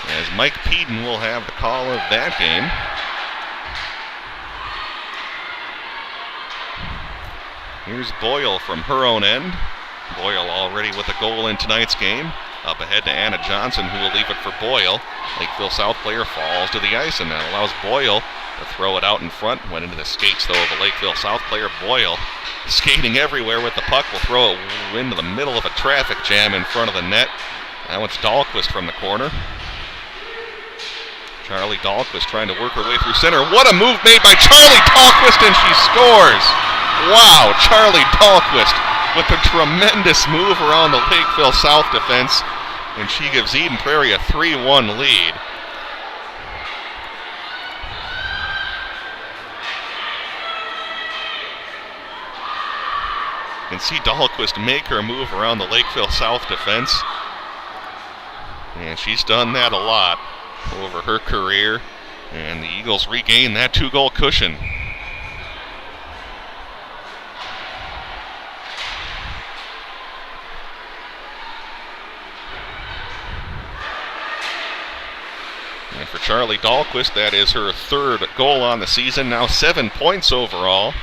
As Mike Peden will have the call of that game. Here's Boyle from her own end. Boyle already with a goal in tonight's game. Up ahead to Anna Johnson, who will leave it for Boyle. Lakeville South player falls to the ice, and that allows Boyle to throw it out in front. Went into the skates, though, of a Lakeville South player. Boyle, skating everywhere with the puck, will throw it into the middle of a traffic jam in front of the net. Now it's Dahlquist from the corner. Charlie Dahlquist trying to work her way through center. What a move made by Charlie Dahlquist, and she scores! Wow, Charlie Dahlquist with a tremendous move around the Lakeville South defense, and she gives Eden Prairie a 3-1 lead. You can see Dahlquist make her move around the Lakeville South defense, and she's done that a lot over her career, and the Eagles regain that 2-goal cushion. And for Charlie Dahlquist, that is her 3rd goal on the season, now 7 points overall.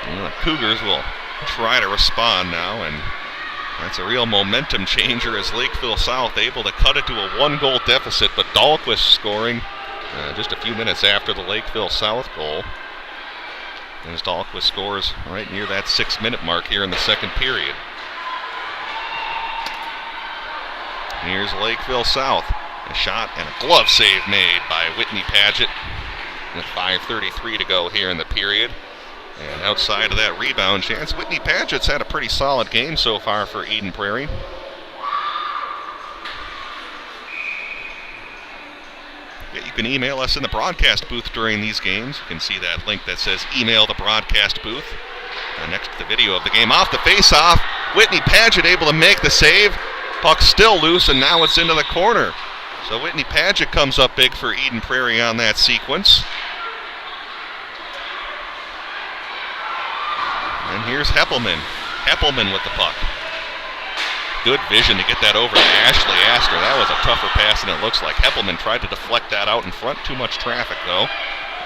And the Cougars will try to respond now, and that's a real momentum changer as Lakeville South able to cut it to a 1-goal deficit, but Dahlquist scoring just a few minutes after the Lakeville South goal. As Dahlquist scores right near that 6-minute mark here in the second period. Here's Lakeville South. A shot and a glove save made by Whitney Paget with 5:33 to go here in the period. And outside of that rebound chance, Whitney Paget's had a pretty solid game so far for Eden Prairie. Yeah, you can email us in the broadcast booth during these games. You can see that link that says email the broadcast booth next to the video of the game. Off the face-off, Whitney Paget able to make the save. Puck still loose, and now it's into the corner. So Whitney Paget comes up big for Eden Prairie on that sequence. And here's Heppelman. Heppelman with the puck. Good vision to get that over to Ashley Astor. That was a tougher pass than it looks like. Heppelman tried to deflect that out in front. Too much traffic, though.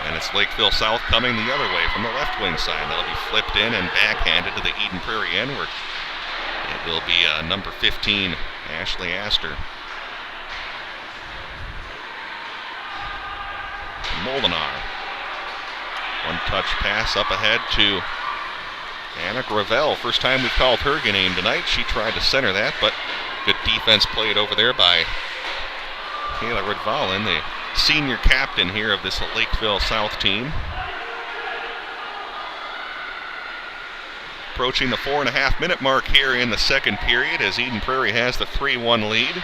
And it's Lakeville South coming the other way from the left wing side. That'll be flipped in and backhanded to the Eden Prairie end, where it will be number 15, Ashley Astor. Molinar. One-touch pass up ahead to Anna Gravel. First time we've called her name tonight. She tried to center that, but good defense played over there by Kayla Ridvalin, the senior captain here of this Lakeville South team. Approaching the 4.5-minute mark here in the second period as Eden Prairie has the 3-1 lead.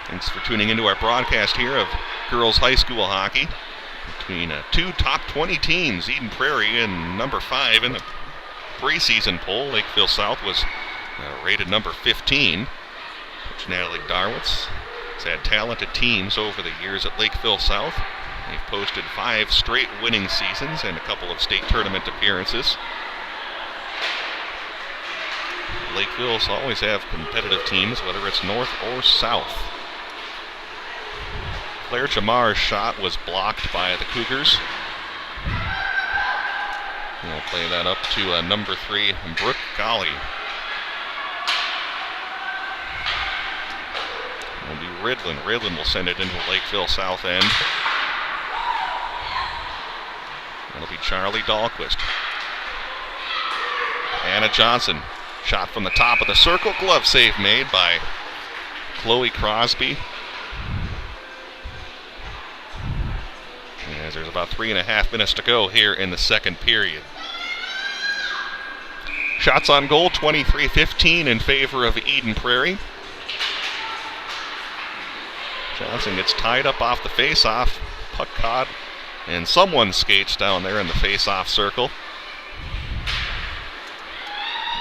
Thanks for tuning into our broadcast here of girls high school hockey between two top 20 teams, Eden Prairie and number 5 in the preseason poll. Lakeville South was rated number 15, which Natalie Darwitz has had talented teams over the years at Lakeville South. They've posted 5 straight winning seasons and a couple of state tournament appearances. Lakeville's always have competitive teams, whether it's north or south. Claire Jamar's shot was blocked by the Cougars. We'll play that up to number 3, Brooke Golly. It'll be Ridlin. Ridlin will send it into the Lakeville South end. That'll be Charlie Dahlquist. Anna Johnson. Shot from the top of the circle. Glove save made by Chloe Crosby. As there's about 3.5 minutes to go here in the second period. Shots on goal, 23-15 in favor of Eden Prairie. Johnson gets tied up off the face-off. Puck caught, and someone skates down there in the face-off circle.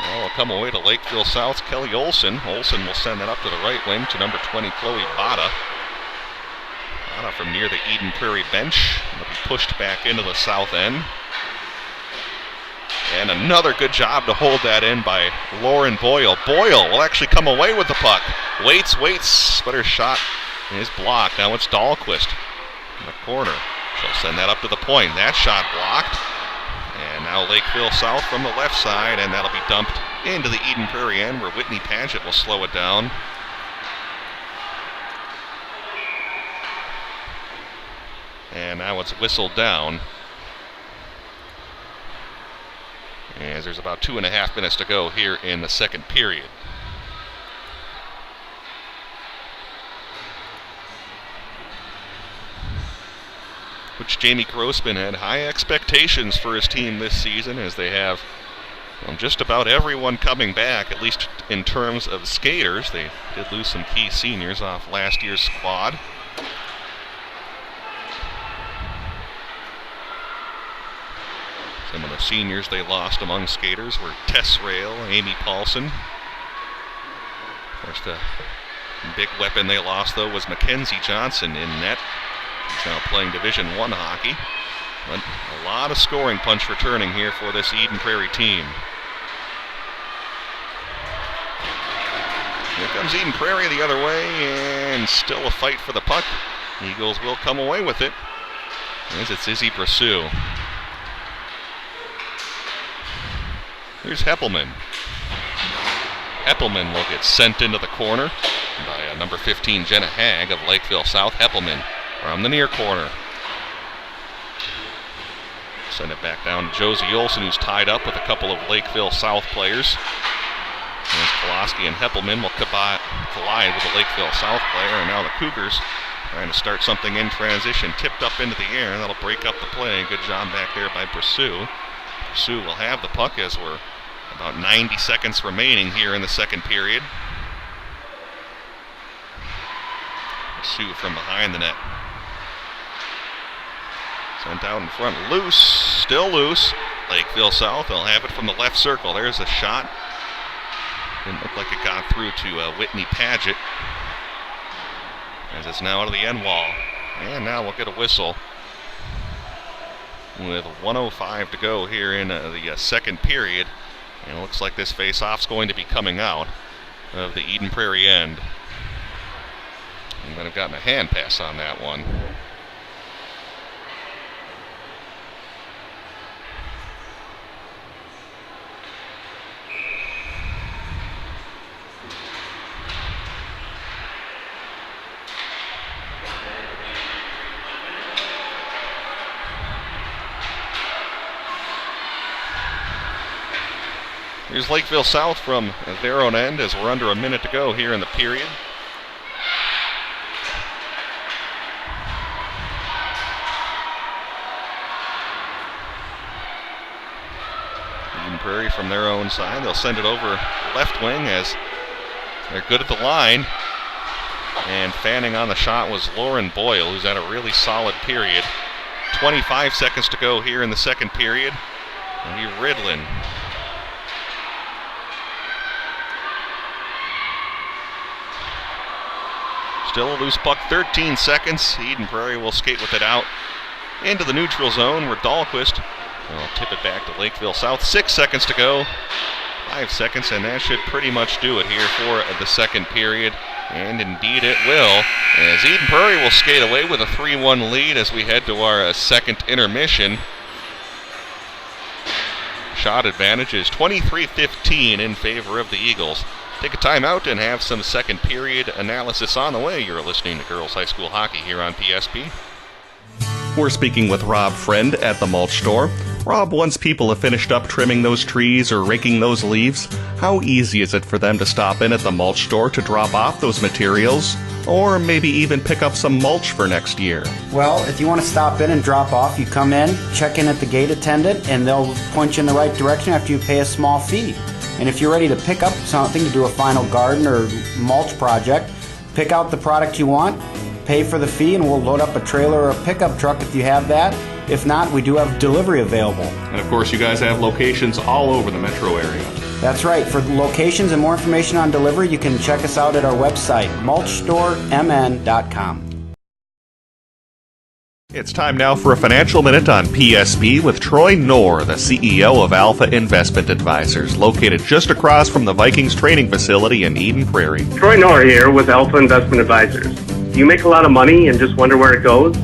Well, will come away to Lakeville South's Kelly Olson. Olson will send that up to the right wing to number 20, Chloe Bada. Bada from near the Eden Prairie bench. It'll be pushed back into the south end. And another good job to hold that in by Lauren Boyle. Boyle will actually come away with the puck. Waits, but her shot is blocked. Now it's Dahlquist in the corner. She'll send that up to the point. That shot blocked. And now Lakeville South from the left side, and that'll be dumped into the Eden Prairie end where Whitney Paget will slow it down. And now it's whistled down. As there's about 2.5 minutes to go here in the second period. Coach Jamie Grossman had high expectations for his team this season, as they have just about everyone coming back, at least in terms of skaters. They did lose some key seniors off last year's squad. Some of the seniors they lost among skaters were Tess Rail, Amy Paulson. Of course, the big weapon they lost, though, was Mackenzie Johnson in net. He's now playing Division I hockey. But a lot of scoring punch returning here for this Eden Prairie team. Here comes Eden Prairie the other way, and still a fight for the puck. Eagles will come away with it, as it's Izzy Brassu. Here's Heppelman. Heppelman will get sent into the corner by number 15, Jenna Hagg of Lakeville South. Heppelman from the near corner. Send it back down to Josie Olson, who's tied up with a couple of Lakeville South players. As Koloski and Heppelman will collide with the Lakeville South player, and now the Cougars trying to start something in transition. Tipped up into the air, and that'll break up the play. Good job back there by Brassu. Brassu will have the puck as we're about 90 seconds remaining here in the second period. Brassu from behind the net. Sent out in front, loose, still loose. Lakeville South, they'll have it from the left circle. There's a shot. Didn't look like it got through to Whitney Paget, as it's now out of the end wall. And now we'll get a whistle with 1:05 to go here in the second period. And it looks like this face-off's going to be coming out of the Eden Prairie end. I'm going to have gotten a hand pass on that one. Here's Lakeville South from their own end as we're under a minute to go here in the period. Eden Prairie from their own side. They'll send it over left wing as they're good at the line. And fanning on the shot was Lauren Boyle, who's had a really solid period. 25 seconds to go here in the second period. And Ridlin. Still a loose puck, 13 seconds. Eden Prairie will skate with it out into the neutral zone where Dahlquist will tip it back to Lakeville South. 6 seconds to go. 5 seconds, and that should pretty much do it here for the second period. And indeed it will, as Eden Prairie will skate away with a 3-1 lead as we head to our second intermission. Shot advantage is 23-15 in favor of the Eagles. Take a timeout and have some second period analysis on the way. You're listening to Girls High School Hockey here on PSB. We're speaking with Rob Friend at the mulch store. Rob, once people have finished up trimming those trees or raking those leaves, how easy is it for them to stop in at the mulch store to drop off those materials, or maybe even pick up some mulch for next year? Well, if you want to stop in and drop off, you come in, check in at the gate attendant, and they'll point you in the right direction after you pay a small fee. And if you're ready to pick up something to do a final garden or mulch project, pick out the product you want, pay for the fee, and we'll load up a trailer or a pickup truck if you have that. If not, we do have delivery available. And of course, you guys have locations all over the metro area. That's right. For locations and more information on delivery, you can check us out at our website, mulchstoremn.com. It's time now for a financial minute on PSB with Troy Knorr, the CEO of Alpha Investment Advisors, located just across from the Vikings training facility in Eden Prairie. Troy Knorr here with Alpha Investment Advisors. Do you make a lot of money and just wonder where it goes?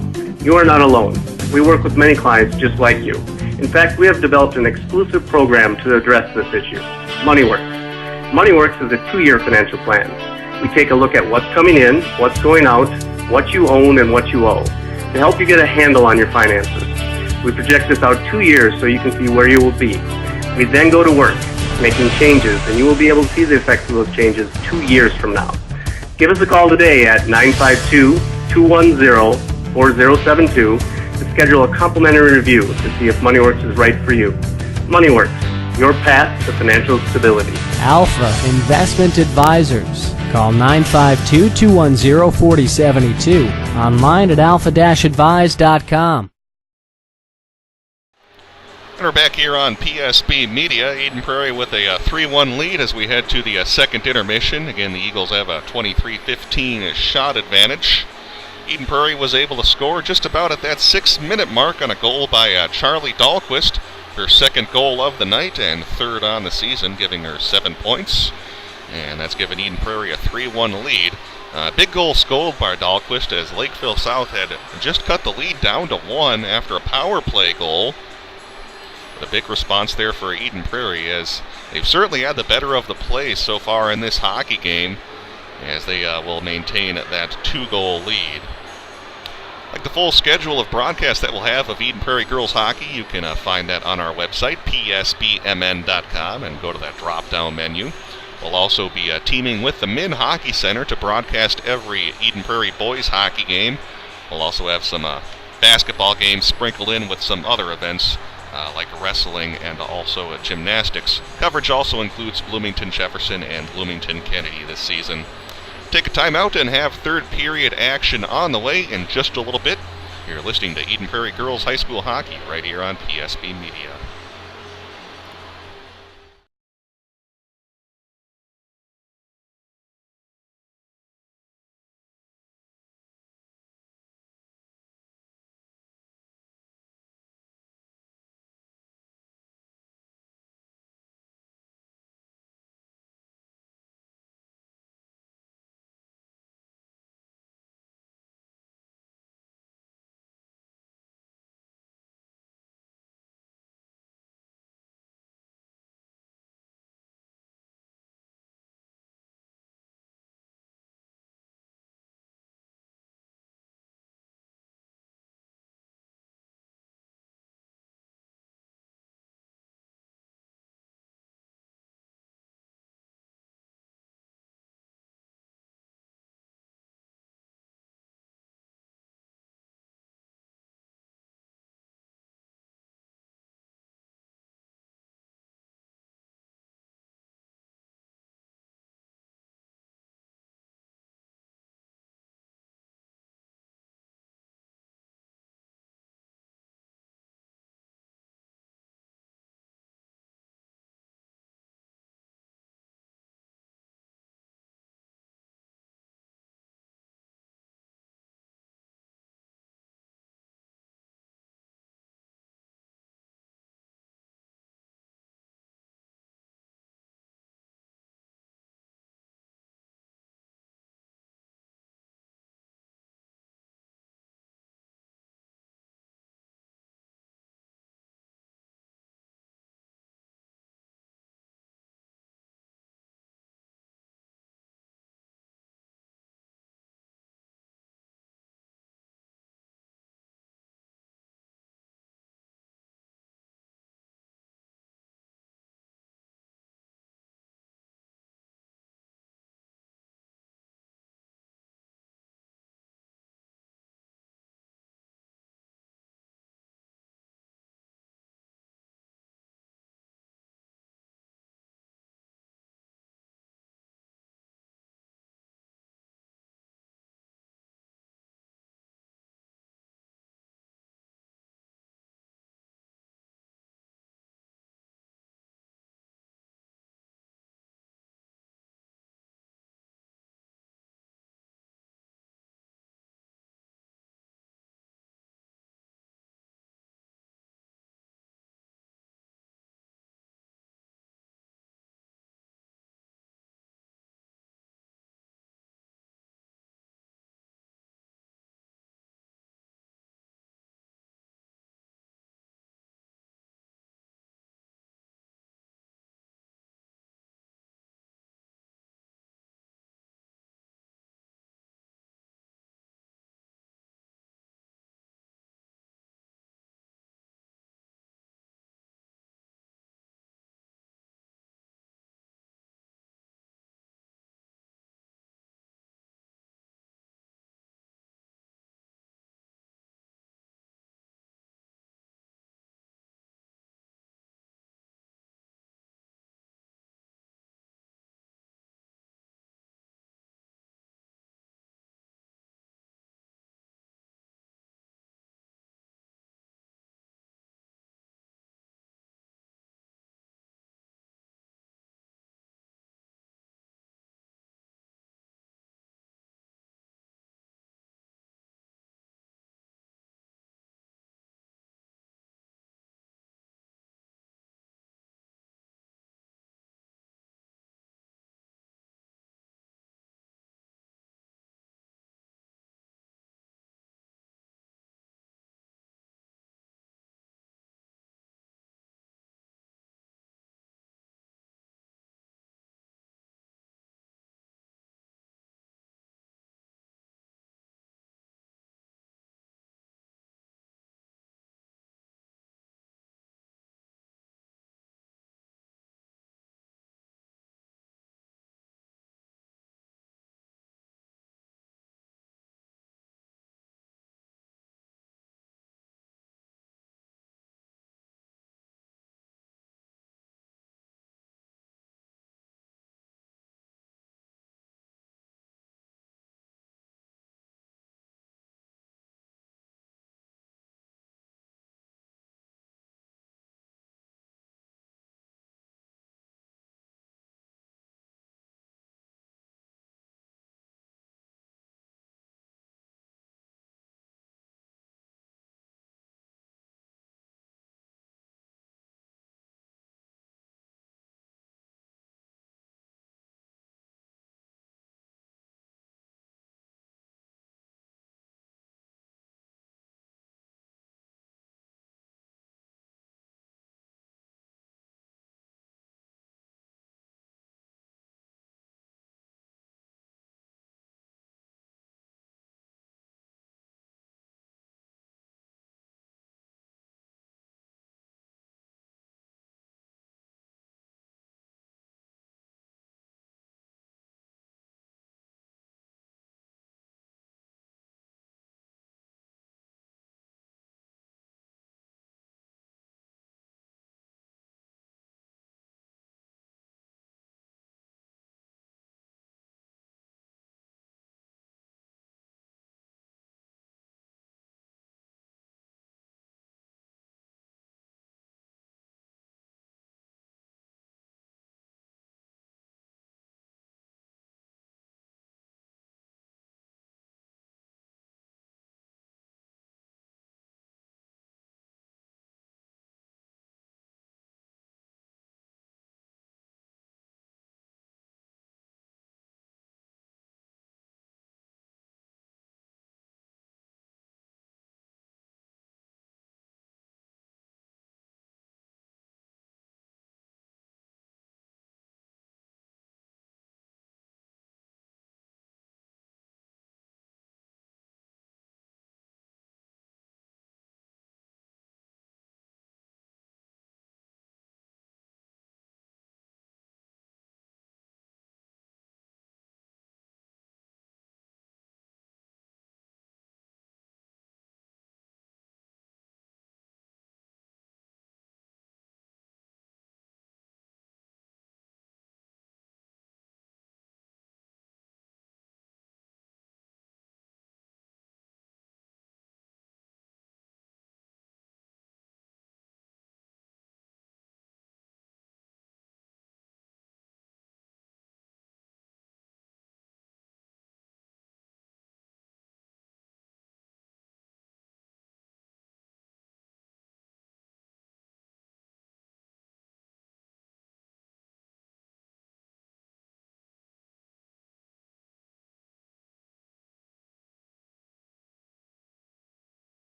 You are not alone. We work with many clients just like you. In fact, we have developed an exclusive program to address this issue, MoneyWorks. MoneyWorks is a 2-year financial plan. We take a look at what's coming in, what's going out, what you own, and what you owe, to help you get a handle on your finances. We project this out 2 years so you can see where you will be. We then go to work, making changes, and you will be able to see the effects of those changes 2 years from now. Give us a call today at 952-210-4072 to schedule a complimentary review to see if MoneyWorks is right for you. MoneyWorks, your path to financial stability. Alpha Investment Advisors. Call 952-210-4072. Online at alpha-advise.com. And we're back here on PSB Media. Eden Prairie with a 3-1 lead as we head to the second intermission. Again, the Eagles have a 23-15 shot advantage. Eden Prairie was able to score just about at that 6-minute mark on a goal by Charlie Dahlquist, her second goal of the night and third on the season, giving her 7 points. And that's given Eden Prairie a 3-1 lead. Big goal scored by Dahlquist as Lakeville South had just cut the lead down to 1 after a power play goal. A big response there for Eden Prairie, as they've certainly had the better of the play so far in this hockey game, as they will maintain that 2-goal lead. Like the full schedule of broadcasts that we'll have of Eden Prairie girls hockey, you can find that on our website, psbmn.com, and go to that drop-down menu. We'll also be teaming with the Min Hockey Center to broadcast every Eden Prairie boys hockey game. We'll also have some basketball games sprinkled in with some other events like wrestling and also gymnastics. Coverage also includes Bloomington Jefferson and Bloomington Kennedy this season. Take a time out and have third period action on the way in just a little bit. You're listening to Eden Prairie Girls High School Hockey right here on PSB Media.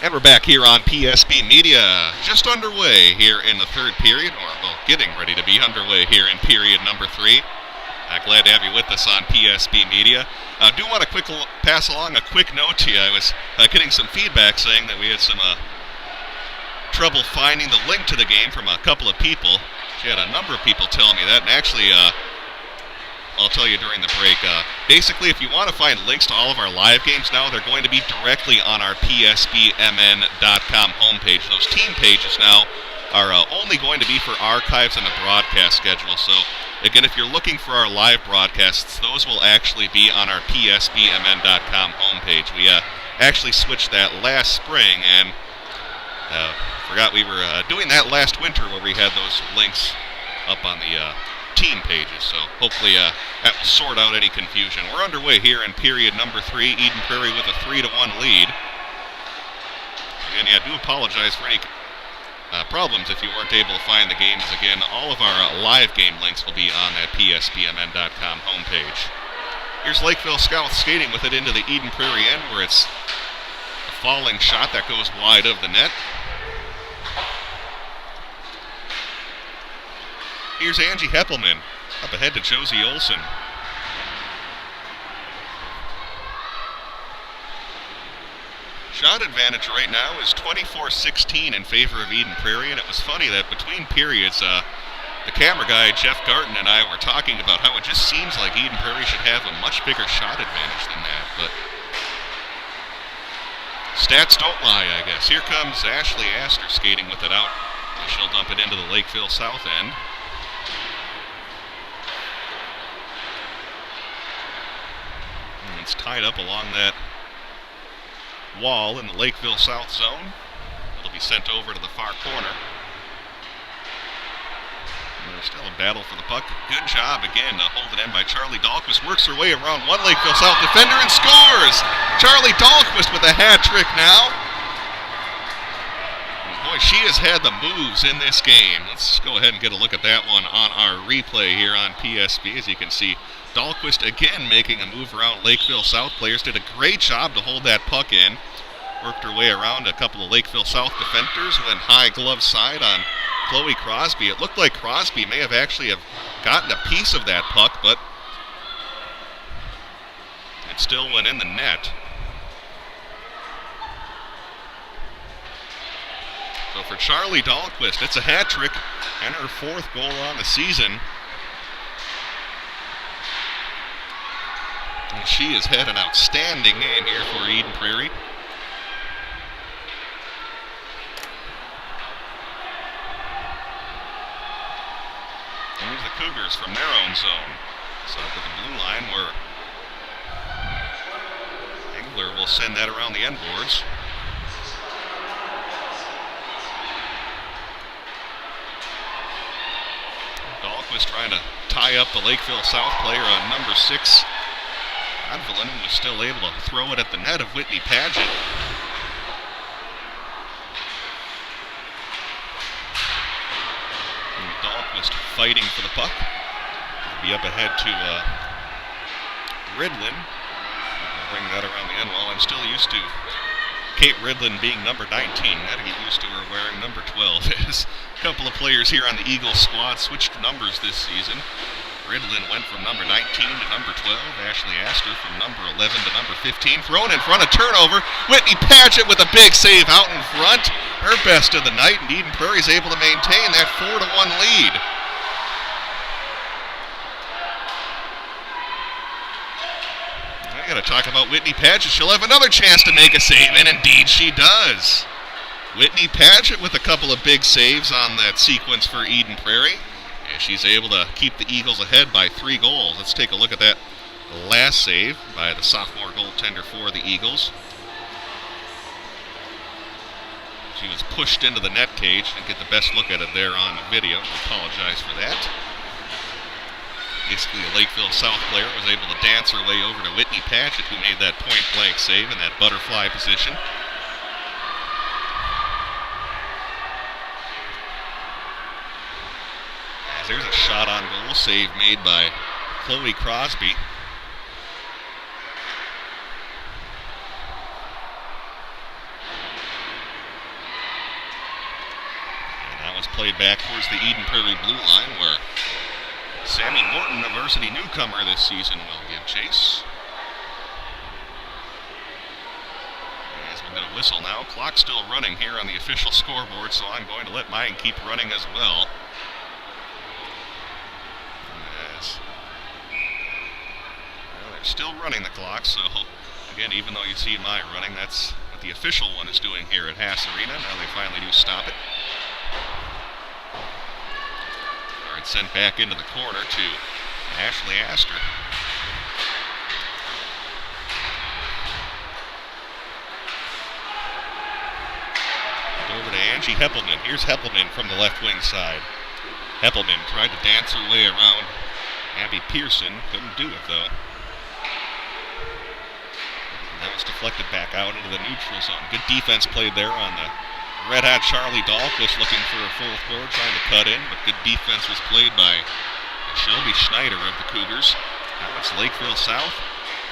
And we're back here on PSB Media, just underway here in the third period, or well, getting ready to be underway here in period number 3. Glad to have you with us on PSB Media. Do want to pass along a quick note to you. I was getting some feedback saying that we had some trouble finding the link to the game from a couple of people. She had a number of people telling me that, and actually, I'll tell you during the break. Basically, if you want to find links to all of our live games now, they're going to be directly on our PSBMN.com homepage. Those team pages now are only going to be for archives and the broadcast schedule. So, again, if you're looking for our live broadcasts, those will actually be on our PSBMN.com homepage. We actually switched that last spring, and forgot we were doing that last winter where we had those links up on the team pages, so hopefully that will sort out any confusion. We're underway here in period number 3, Eden Prairie with a 3-1 lead. Again, I do apologize for any problems if you weren't able to find the games. Again, all of our live game links will be on that PSBMN.com homepage. Here's Lakeville Scouts skating with it into the Eden Prairie end, where it's a falling shot that goes wide of the net. Here's Angie Heppelman up ahead to Josie Olson. Shot advantage right now is 24-16 in favor of Eden Prairie, and it was funny that between periods, the camera guy, Jeff Garton, and I were talking about how it just seems like Eden Prairie should have a much bigger shot advantage than that, but stats don't lie, I guess. Here comes Ashley Astor skating with it out. She'll dump it into the Lakeville South end. It's tied up along that wall in the Lakeville South zone. It'll be sent over to the far corner. And there's still a battle for the puck. Good job again to hold it in by Charlie Dahlquist. Works her way around one Lakeville South defender and scores! Charlie Dahlquist with a hat trick now. And boy, she has had the moves in this game. Let's go ahead and get a look at that one on our replay here on PSB. As you can see, Dahlquist again making a move around Lakeville South. Players did a great job to hold that puck in. Worked her way around a couple of Lakeville South defenders. Went high glove side on Chloe Crosby. It looked like Crosby may have actually gotten a piece of that puck, but it still went in the net. So for Charlie Dahlquist, it's a hat trick and her 4th goal on the season. And she has had an outstanding game here for Eden Prairie. And here's the Cougars from their own zone. So up at the blue line where Engler will send that around the end boards. Dahlquist trying to tie up the Lakeville South player on number 6. Advelin was still able to throw it at the net of Whitney Paget. And Dahlquist fighting for the puck. Be up ahead to Ridlin. I'll bring that around the end. Well, I'm still used to Kate Ridlin being number 19. Gotta get used to her wearing number 12. As a couple of players here on the Eagles squad switched numbers this season. Ridlin went from number 19 to number 12. Ashley Astor from number 11 to number 15. Thrown in front of turnover. Whitney Paget with a big save out in front. Her best of the night, and Eden Prairie is able to maintain that 4-1 lead. I got to talk about Whitney Paget. She'll have another chance to make a save, and indeed she does. Whitney Paget with a couple of big saves on that sequence for Eden Prairie. And she's able to keep the Eagles ahead by 3 goals. Let's take a look at that last save by the sophomore goaltender for the Eagles. She was pushed into the net cage. Didn't get the best look at it there on the video. I apologize for that. Basically, a Lakeville South player was able to dance her way over to Whitney Paget, who made that point-blank save in that butterfly position. There's a shot on goal, save made by Chloe Crosby. played back towards the Eden Prairie blue line, where Sammy Morton, a varsity newcomer this season, will give chase. As we're going to whistle now, clock still running here on the official scoreboard, so I'm going to let mine keep running as well. They're still running the clock, so again, even though you see mine running, that's what the official one is doing here at Haas Arena. Now they finally do stop it. It's sent back into the corner to Ashley Astor. Over to Angie Heppelman. Here's Heppelman from the left wing side. Heppelman tried to dance her way around Abby Pearson. Couldn't do it, though. And that was deflected back out into the neutral zone. Good defense played there on the red-hot Charlie Dahlquist, looking for a full forward, trying to cut in, but good defense was played by Shelby Schneider of the Cougars. Now it's Lakeville South.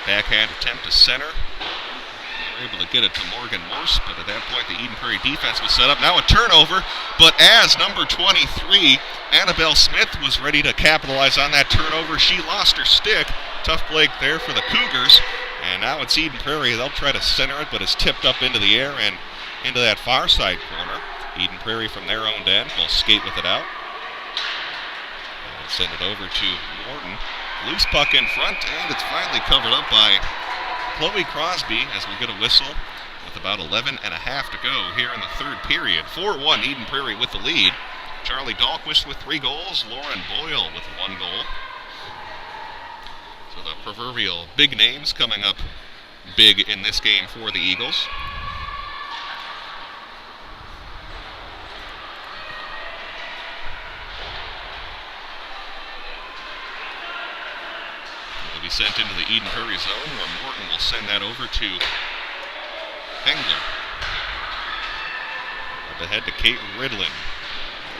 Backhand attempt to center. They were able to get it to Morgan Morse, but at that point the Eden Prairie defense was set up. Now a turnover, but as number 23, Annabelle Smith, was ready to capitalize on that turnover, she lost her stick. Tough break there for the Cougars, and now it's Eden Prairie. They'll try to center it, but it's tipped up into the air and into that far side corner. Eden Prairie from their own end will skate with it out. And send it over to Morton. Loose puck in front, and it's finally covered up by Chloe Crosby as we get a whistle with about 11 and a half to go here in the third period. 4-1 Eden Prairie with the lead. Charlie Dahlquist with 3 goals, Lauren Boyle with 1 goal. So the proverbial big names coming up big in this game for the Eagles. Be sent into the Eden Prairie zone, where Morton will send that over to Hengler. Up ahead to Kate Ridlin.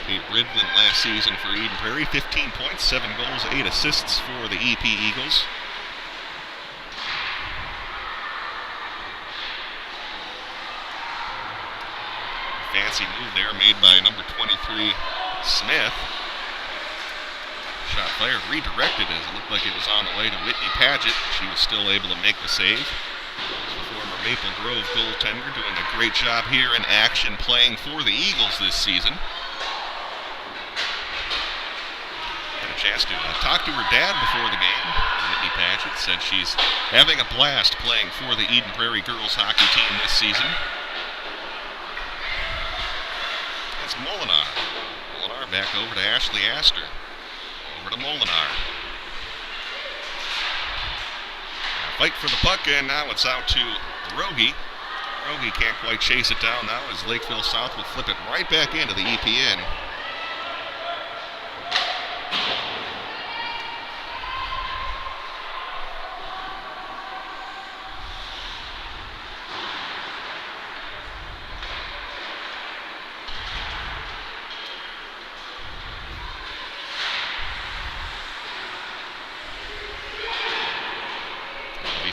Kate Ridlin last season for Eden Prairie, 15 points, 7 goals, 8 assists for the EP Eagles. Fancy move there made by number 23, Smith. Shot fired, redirected as it looked like it was on the way to Whitney Paget. She was still able to make the save. The former Maple Grove goaltender doing a great job here in action, playing for the Eagles this season. Had a chance to talk to her dad before the game. Whitney Paget said she's having a blast playing for the Eden Prairie girls hockey team this season. It's Molinar. Molinar back over to Ashley Astor. Over to Molinar. Fight for the puck, and now it's out to Rogie. Rogie can't quite chase it down now as Lakeville South will flip it right back into the EPN.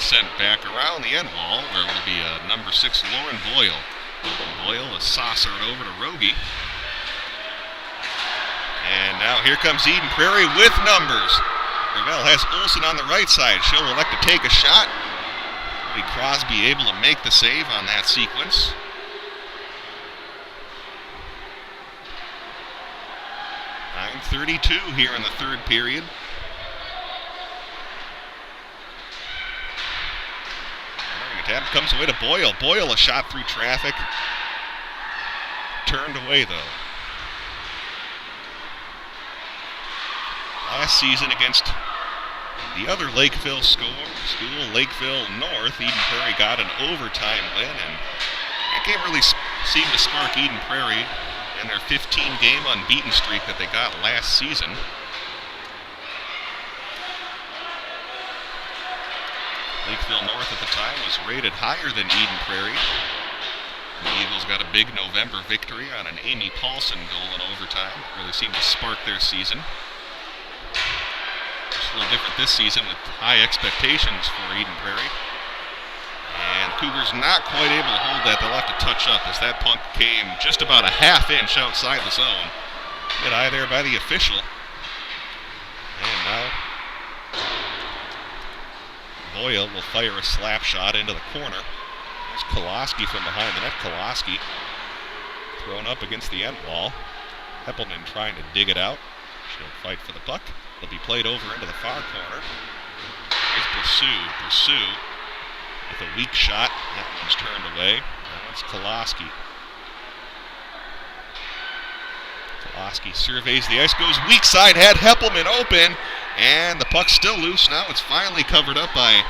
Sent back around the end wall, where will be number 6, Lauren Boyle. Boyle is saucered over to Rogie. And now here comes Eden Prairie with numbers. Gravel has Olsen on the right side. She'll elect to take a shot. Will be Crosby able to make the save on that sequence. .9:32 here in the third period. Tap comes away to Boyle. Boyle a shot through traffic. Turned away, though. Last season against the other Lakeville school, Lakeville North, Eden Prairie got an overtime win, and that game really seemed to spark Eden Prairie in their 15-game unbeaten streak that they got last season. Lakeville North at the time was rated higher than Eden Prairie. The Eagles got a big November victory on an Amy Paulson goal in overtime. It really seemed to spark their season. It's a little different this season with high expectations for Eden Prairie. And Cougars not quite able to hold that. They'll have to touch up as that puck came just about a half inch outside the zone. Good eye there by the official. And now Boyle will fire a slap shot into the corner. There's Koloski from behind the net. Koloski thrown up against the end wall. Heppelman trying to dig it out. She'll fight for the puck. It'll be played over into the far corner. Here's Pursue with a weak shot. That one's turned away. Now it's Koloski. Koloski surveys the ice, goes weak side, had Heppelman open, and the puck's still loose. Now it's finally covered up by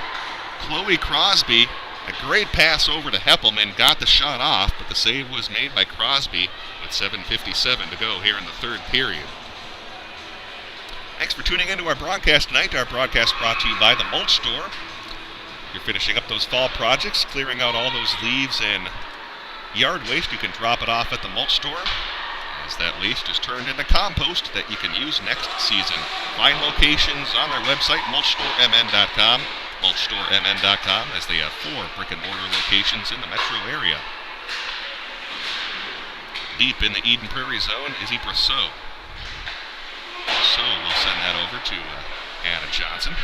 Chloe Crosby. A great pass over to Heppelman, got the shot off, but the save was made by Crosby with 7:57 to go here in the third period. Thanks for tuning into our broadcast tonight. Our broadcast brought to you by the Mulch Store. You're finishing up those fall projects, clearing out all those leaves and yard waste. You can drop it off at the Mulch Store, as that waste is turned into compost that you can use next season. Find locations on their website, mulchstoremn.com. mulchstoremn.com, as they have 4 brick-and-mortar locations in the metro area. Deep in the Eden Prairie zone, Izzy Brosseau. So we'll send that over to Anna Johnson.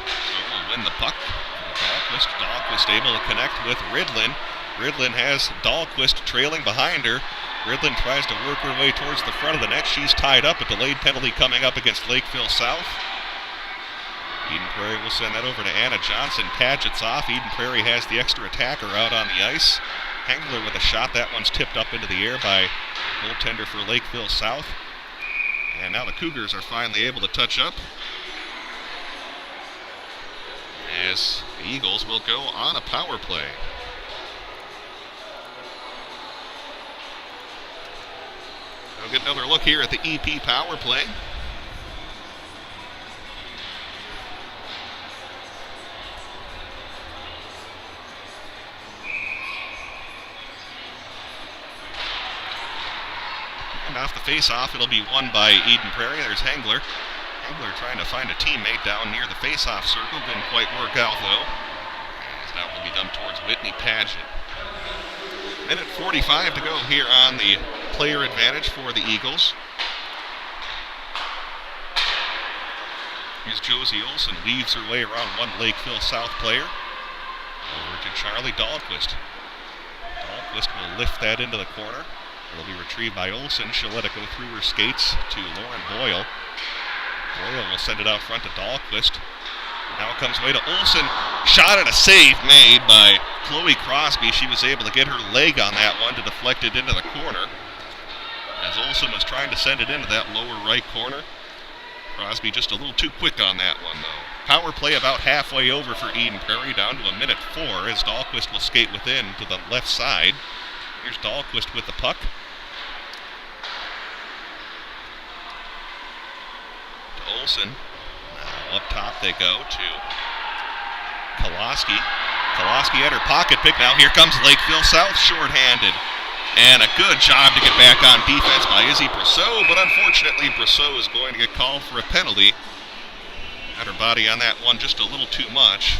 So we'll win the puck. Dahlquist able to connect with Ridlin. Ridlin has Dahlquist trailing behind her. Ridlin tries to work her way towards the front of the net. She's tied up. A delayed penalty coming up against Lakeville South. Eden Prairie will send that over to Anna Johnson. Padgett's off. Eden Prairie has the extra attacker out on the ice. Hengler with a shot. That one's tipped up into the air by goaltender for Lakeville South. And now the Cougars are finally able to touch up, as the Eagles will go on a power play. We'll get another look here at the EP power play. And off the face-off, it'll be won by Eden Prairie. There's Hengler. Hengler trying to find a teammate down near the face-off circle. Didn't quite work out, though. As that will be done towards Whitney Padgett. Minute 45 to go here on the player advantage for the Eagles. Here's Josie Olson, weaves her way around one Lakeville South player. Over to Charlie Dahlquist. Dahlquist will lift that into the corner. It'll be retrieved by Olson. She'll let it go through her skates to Lauren Boyle. Boyle will send it out front to Dahlquist. Now it comes away to Olson. Shot and a save made by Chloe Crosby. She was able to get her leg on that one to deflect it into the corner, as Olson was trying to send it into that lower right corner. Crosby just a little too quick on that one, though. Power play about halfway over for Eden Prairie, down to a minute 4, as Dahlquist will skate within to the left side. Here's Dahlquist with the puck. To Olson. Now up top they go to Koloski. Koloski at her pocket pick. Now here comes Lakeville South shorthanded. And a good job to get back on defense by Izzy Brosseau, but unfortunately Brosseau is going to get called for a penalty. Had her body on that one just a little too much.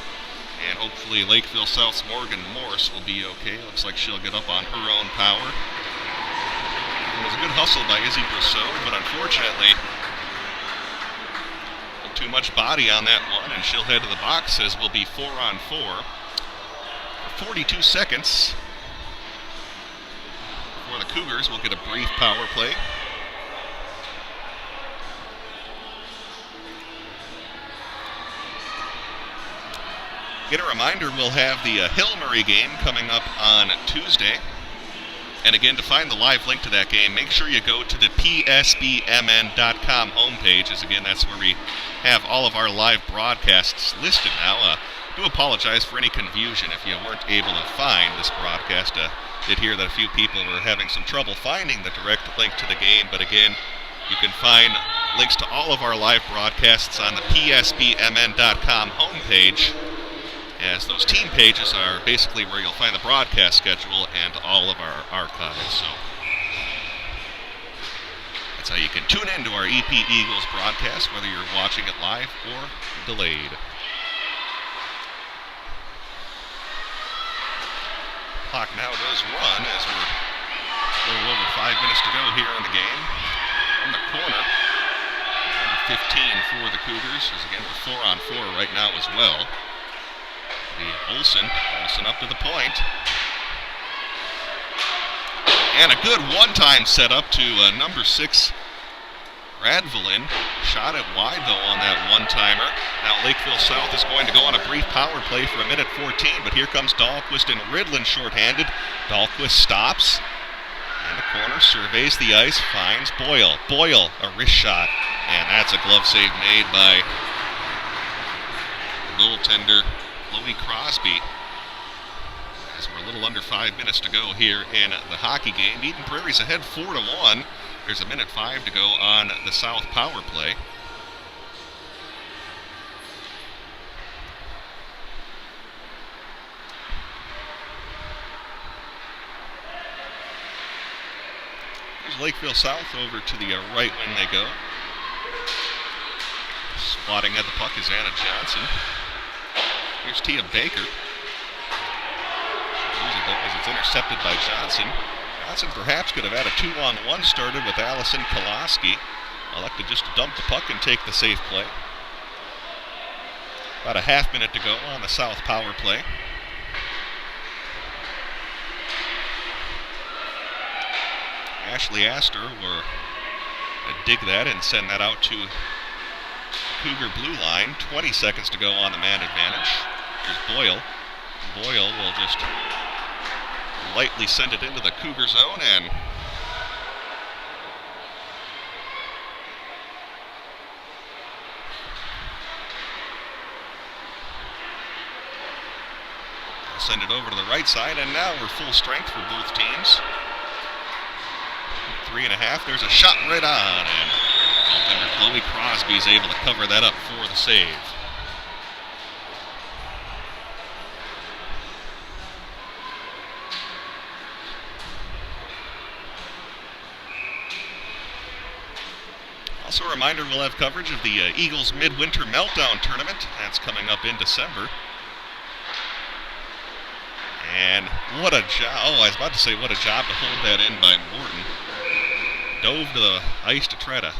And hopefully Lakeville South's Morgan Morse will be okay. Looks like she'll get up on her own power. It was a good hustle by Izzy Brosseau, but unfortunately, a little too much body on that one, and she'll head to the box, as will be 4-on-4 for 42 seconds. Before the Cougars will get a brief power play. Get a reminder, we'll have the Hill-Murray game coming up on Tuesday. And again, to find the live link to that game, make sure you go to the PSBMN.com homepage, as again, that's where we have all of our live broadcasts listed now. Do apologize for any confusion if you weren't able to find this broadcast. Did hear that a few people were having some trouble finding the direct link to the game, but again, you can find links to all of our live broadcasts on the PSBMN.com homepage, as those team pages are basically where you'll find the broadcast schedule and all of our archives. So that's how you can tune into our EP Eagles broadcast, whether you're watching it live or delayed. clock now does run as we're a little over 5 minutes to go here in the game. In the corner, number 15 for the Cougars is again with 4-on-4 right now as well. Olsen up to the point. And a good one-time setup to number 6, Radvillin. Shot it wide, though, on that one-timer. Now Lakeville South is going to go on a brief power play for 1:14, but here comes Dahlquist and Ridlin shorthanded. Dahlquist stops. In the corner, surveys the ice, finds Boyle. Boyle, a wrist shot. And that's a glove save made by the goaltender, Chloe Crosby. As we're a little under 5 minutes to go here in the hockey game. Eden Prairie's ahead 4-1. There's 1:05 to go on the South power play. Here's Lakeville South over to the right when they go. Swatting at the puck is Anna Johnson. Here's Tia Baker. Here's a goal as it's intercepted by Johnson. Johnson perhaps could have had a 2-on-1 started with Allison Kolaski. Elected just to dump the puck and take the safe play. About a half minute to go on the South power play. Ashley Astor will dig that and send that out to Cougar blue line. 20 seconds to go on the man advantage. Here's Boyle. Boyle will just lightly send it into the Cougar zone and send it over to the right side, and now we're full strength for both teams. 3.5, there's a shot right on, and goaltender Chloe Crosby is able to cover that up for the save. Also a reminder, we'll have coverage of the Eagles Midwinter Meltdown Tournament. That's coming up in December. And what a job, I was about to say what a job to hold that in by Morton. Dove to the ice to try to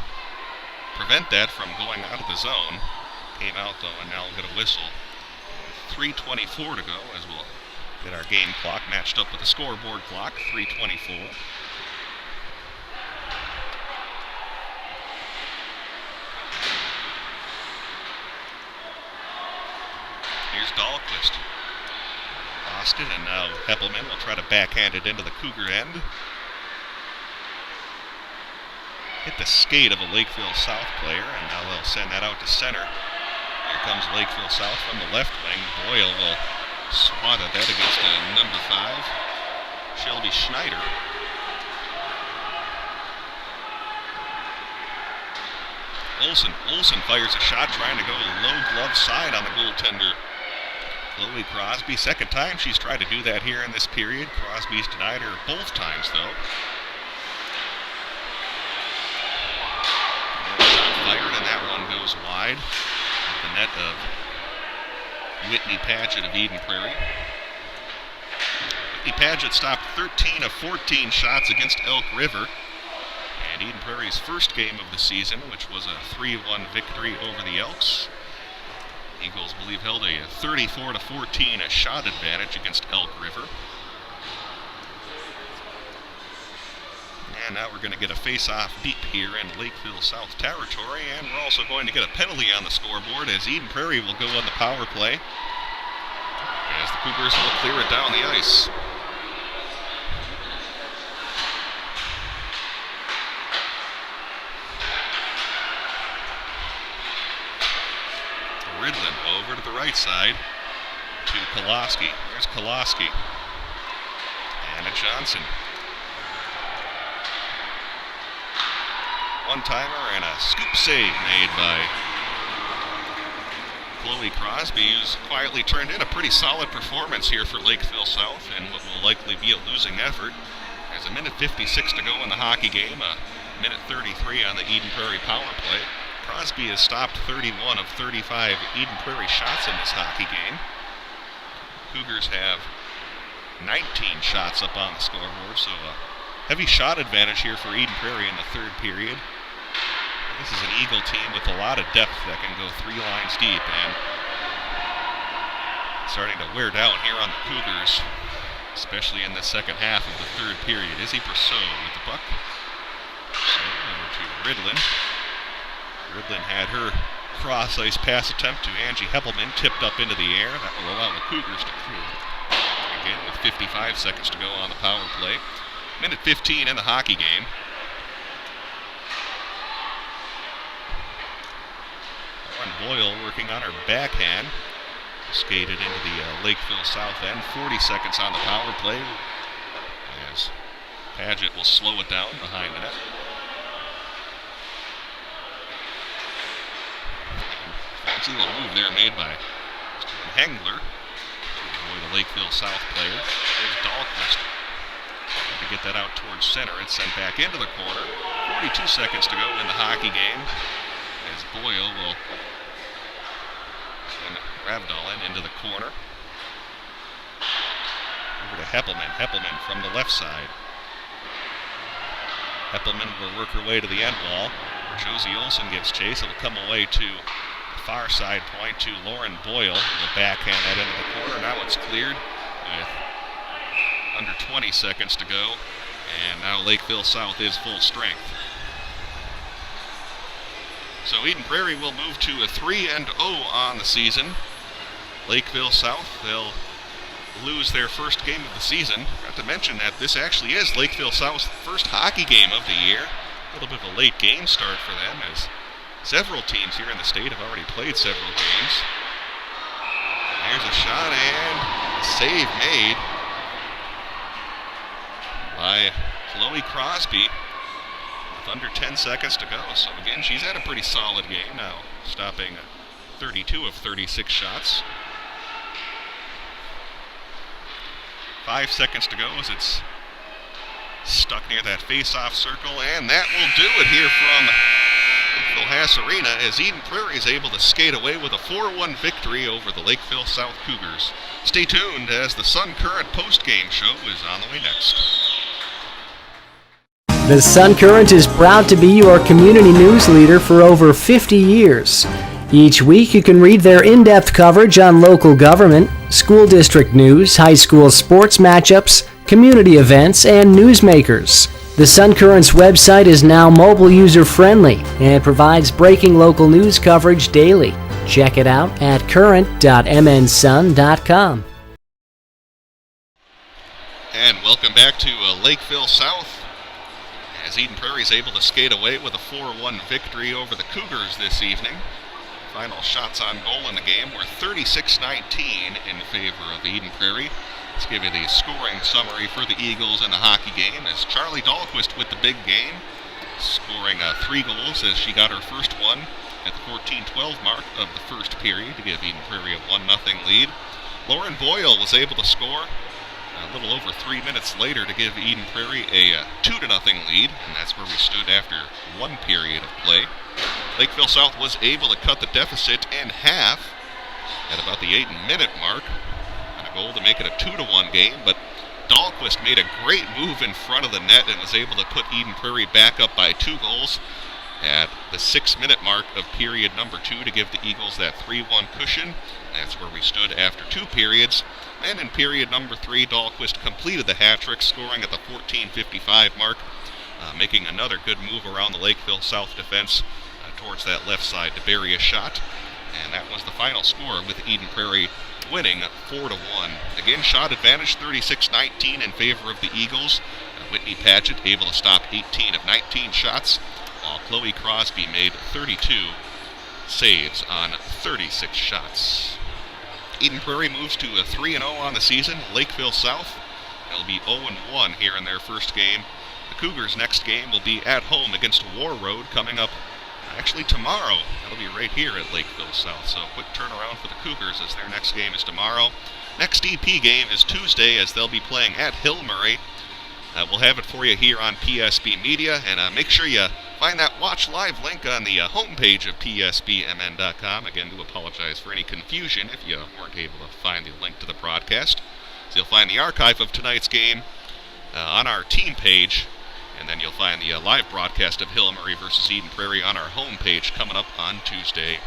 prevent that from going out of the zone. Came out though, and now we'll get a whistle. 3:24 to go as we'll get our game clock matched up with the scoreboard clock. 3:24. Here's Dahlquist. Lost it, and now Heppelman will try to backhand it into the Cougar end. Hit the skate of a Lakeville South player, and now they'll send that out to center. Here comes Lakeville South from the left wing. Boyle will swat at that against number 5, Shelby Schneider. Olsen fires a shot trying to go low glove side on the goaltender, Chloe Crosby. Second time she's tried to do that here in this period. Crosby's denied her both times, though. Fired, and that one goes wide at the net of Whitney Padgett of Eden Prairie. Whitney Padgett stopped 13 of 14 shots against Elk River. And Eden Prairie's first game of the season, which was a 3-1 victory over the Elks. Eagles, I believe, held a 34-14 shot advantage against Elk River. And now we're going to get a face-off deep here in Lakeville South territory, and we're also going to get a penalty on the scoreboard as Eden Prairie will go on the power play as the Cougars will clear it down the ice. Ridlin over to the right side to Kolaski. There's Kolaski. Anna Johnson. One-timer and a scoop save made by Chloe Crosby, who's quietly turned in a pretty solid performance here for Lakeville South in what will likely be a losing effort. There's 1:56 to go in the hockey game, 1:33 on the Eden Prairie power play. Crosby has stopped 31 of 35 Eden Prairie shots in this hockey game. Cougars have 19 shots up on the scoreboard, so a heavy shot advantage here for Eden Prairie in the third period. This is an Eagle team with a lot of depth that can go 3 lines deep, and starting to wear down here on the Cougars, especially in the second half of the third period. Izzy Brousseau with the puck. So over to Ridlin. Ridlin had her cross-ice pass attempt to Angie Heppelman, tipped up into the air. That will allow the Cougars to clear. Again, with 55 seconds to go on the power play. Minute 15 in the hockey game. Lauren Boyle working on her backhand. Skated into the Lakeville South end. 40 seconds on the power play. As Paget will slow it down behind the net. Fancy little move there made by Steven Hengler to avoid a Lakeville South player. There's Dahlquist. To get that out towards center. It's sent back into the corner. 42 seconds to go in the hockey game. As Boyle will send Ravdalen into the corner. Over to Heppelman. Heppelman from the left side. Heppelman will work her way to the end wall. Josie Olsen gives chase. It will come away to the far side point to Lauren Boyle. Will backhand that into the corner. Now it's cleared with under 20 seconds to go. And now Lakeville South is full strength. So Eden Prairie will move to a 3-0 on the season. Lakeville South, they'll lose their first game of the season. Got to mention that this actually is Lakeville South's first hockey game of the year. A little bit of a late game start for them, as several teams here in the state have already played several games. There's a shot and a save made by Chloe Crosby with under 10 seconds to go. So again, she's had a pretty solid game now, stopping 32 of 36 shots. 5 seconds to go as it's stuck near that face-off circle, and that will do it here from Lakeville Haas Arena as Eden Prairie is able to skate away with a 4-1 victory over the Lakeville South Cougars. Stay tuned as the Sun Current post-game show is on the way next. The Sun Current is proud to be your community news leader for over 50 years. Each week you can read their in-depth coverage on local government, school district news, high school sports matchups, community events, and newsmakers. The Sun Current's website is now mobile user-friendly and provides breaking local news coverage daily. Check it out at current.mnsun.com. And welcome back to Lakeville South, as Eden Prairie is able to skate away with a 4-1 victory over the Cougars this evening. Final shots on goal in the game were 36-19 in favor of Eden Prairie. Let's give you the scoring summary for the Eagles in the hockey game, as Charlie Dahlquist with the big game, scoring 3 goals as she got her first one at the 14-12 mark of the first period to give Eden Prairie a 1-0 lead. Lauren Boyle was able to score a little over 3 minutes later to give Eden Prairie a 2-0 lead, and that's where we stood after 1 period of play. Lakeville South was able to cut the deficit in half at about the 8-minute mark, and a goal to make it a 2-1 game, but Dahlquist made a great move in front of the net and was able to put Eden Prairie back up by 2 goals at the 6-minute mark of period number 2 to give the Eagles that 3-1 cushion. That's where we stood after 2 periods. And in period number 3, Dahlquist completed the hat-trick, scoring at the 14:55 mark, making another good move around the Lakeville South defense towards that left side to bury a shot. And that was the final score, with Eden Prairie winning 4-1. Again, shot advantage 36-19 in favor of the Eagles. Whitney Paget able to stop 18 of 19 shots, while Chloe Crosby made 32 saves on 36 shots. Eden Prairie moves to a 3-0 on the season. Lakeville South, they'll be 0-1 here in their first game. The Cougars' next game will be at home against War Road, coming up actually tomorrow. That'll be right here at Lakeville South, so quick turnaround for the Cougars as their next game is tomorrow. Next EP game is Tuesday, as they'll be playing at Hillmurray. We'll have it for you here on PSB Media, and make sure you find that watch live link on the homepage of PSBMN.com. Again, do apologize for any confusion if you weren't able to find the link to the broadcast. So you'll find the archive of tonight's game on our team page, and then you'll find the live broadcast of Hill Murray versus Eden Prairie on our home page coming up on Tuesday.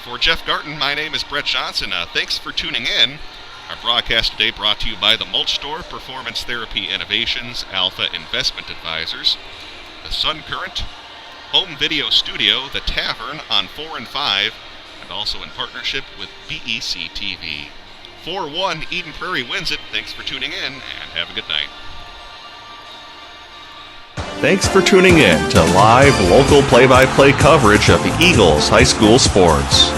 For Jeff Garton, my name is Brett Johnson. Thanks for tuning in. Our broadcast today brought to you by the Mulch Store, Performance Therapy Innovations, Alpha Investment Advisors, the Sun Current, Home Video Studio, The Tavern on 4 and 5, and also in partnership with BEC TV. 4-1, Eden Prairie wins it. Thanks for tuning in, and have a good night. Thanks for tuning in to live local play-by-play coverage of Eagles High School sports.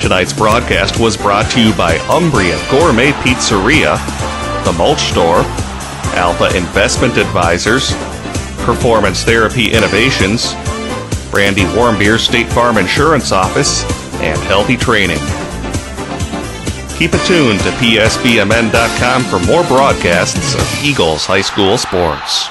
Tonight's broadcast was brought to you by Umbria Gourmet Pizzeria, The Mulch Store, Alpha Investment Advisors, Performance Therapy Innovations, Brandy Warmbier State Farm Insurance Office, and Healthy Training. Keep it tuned to PSBMN.com for more broadcasts of Eagles High School sports.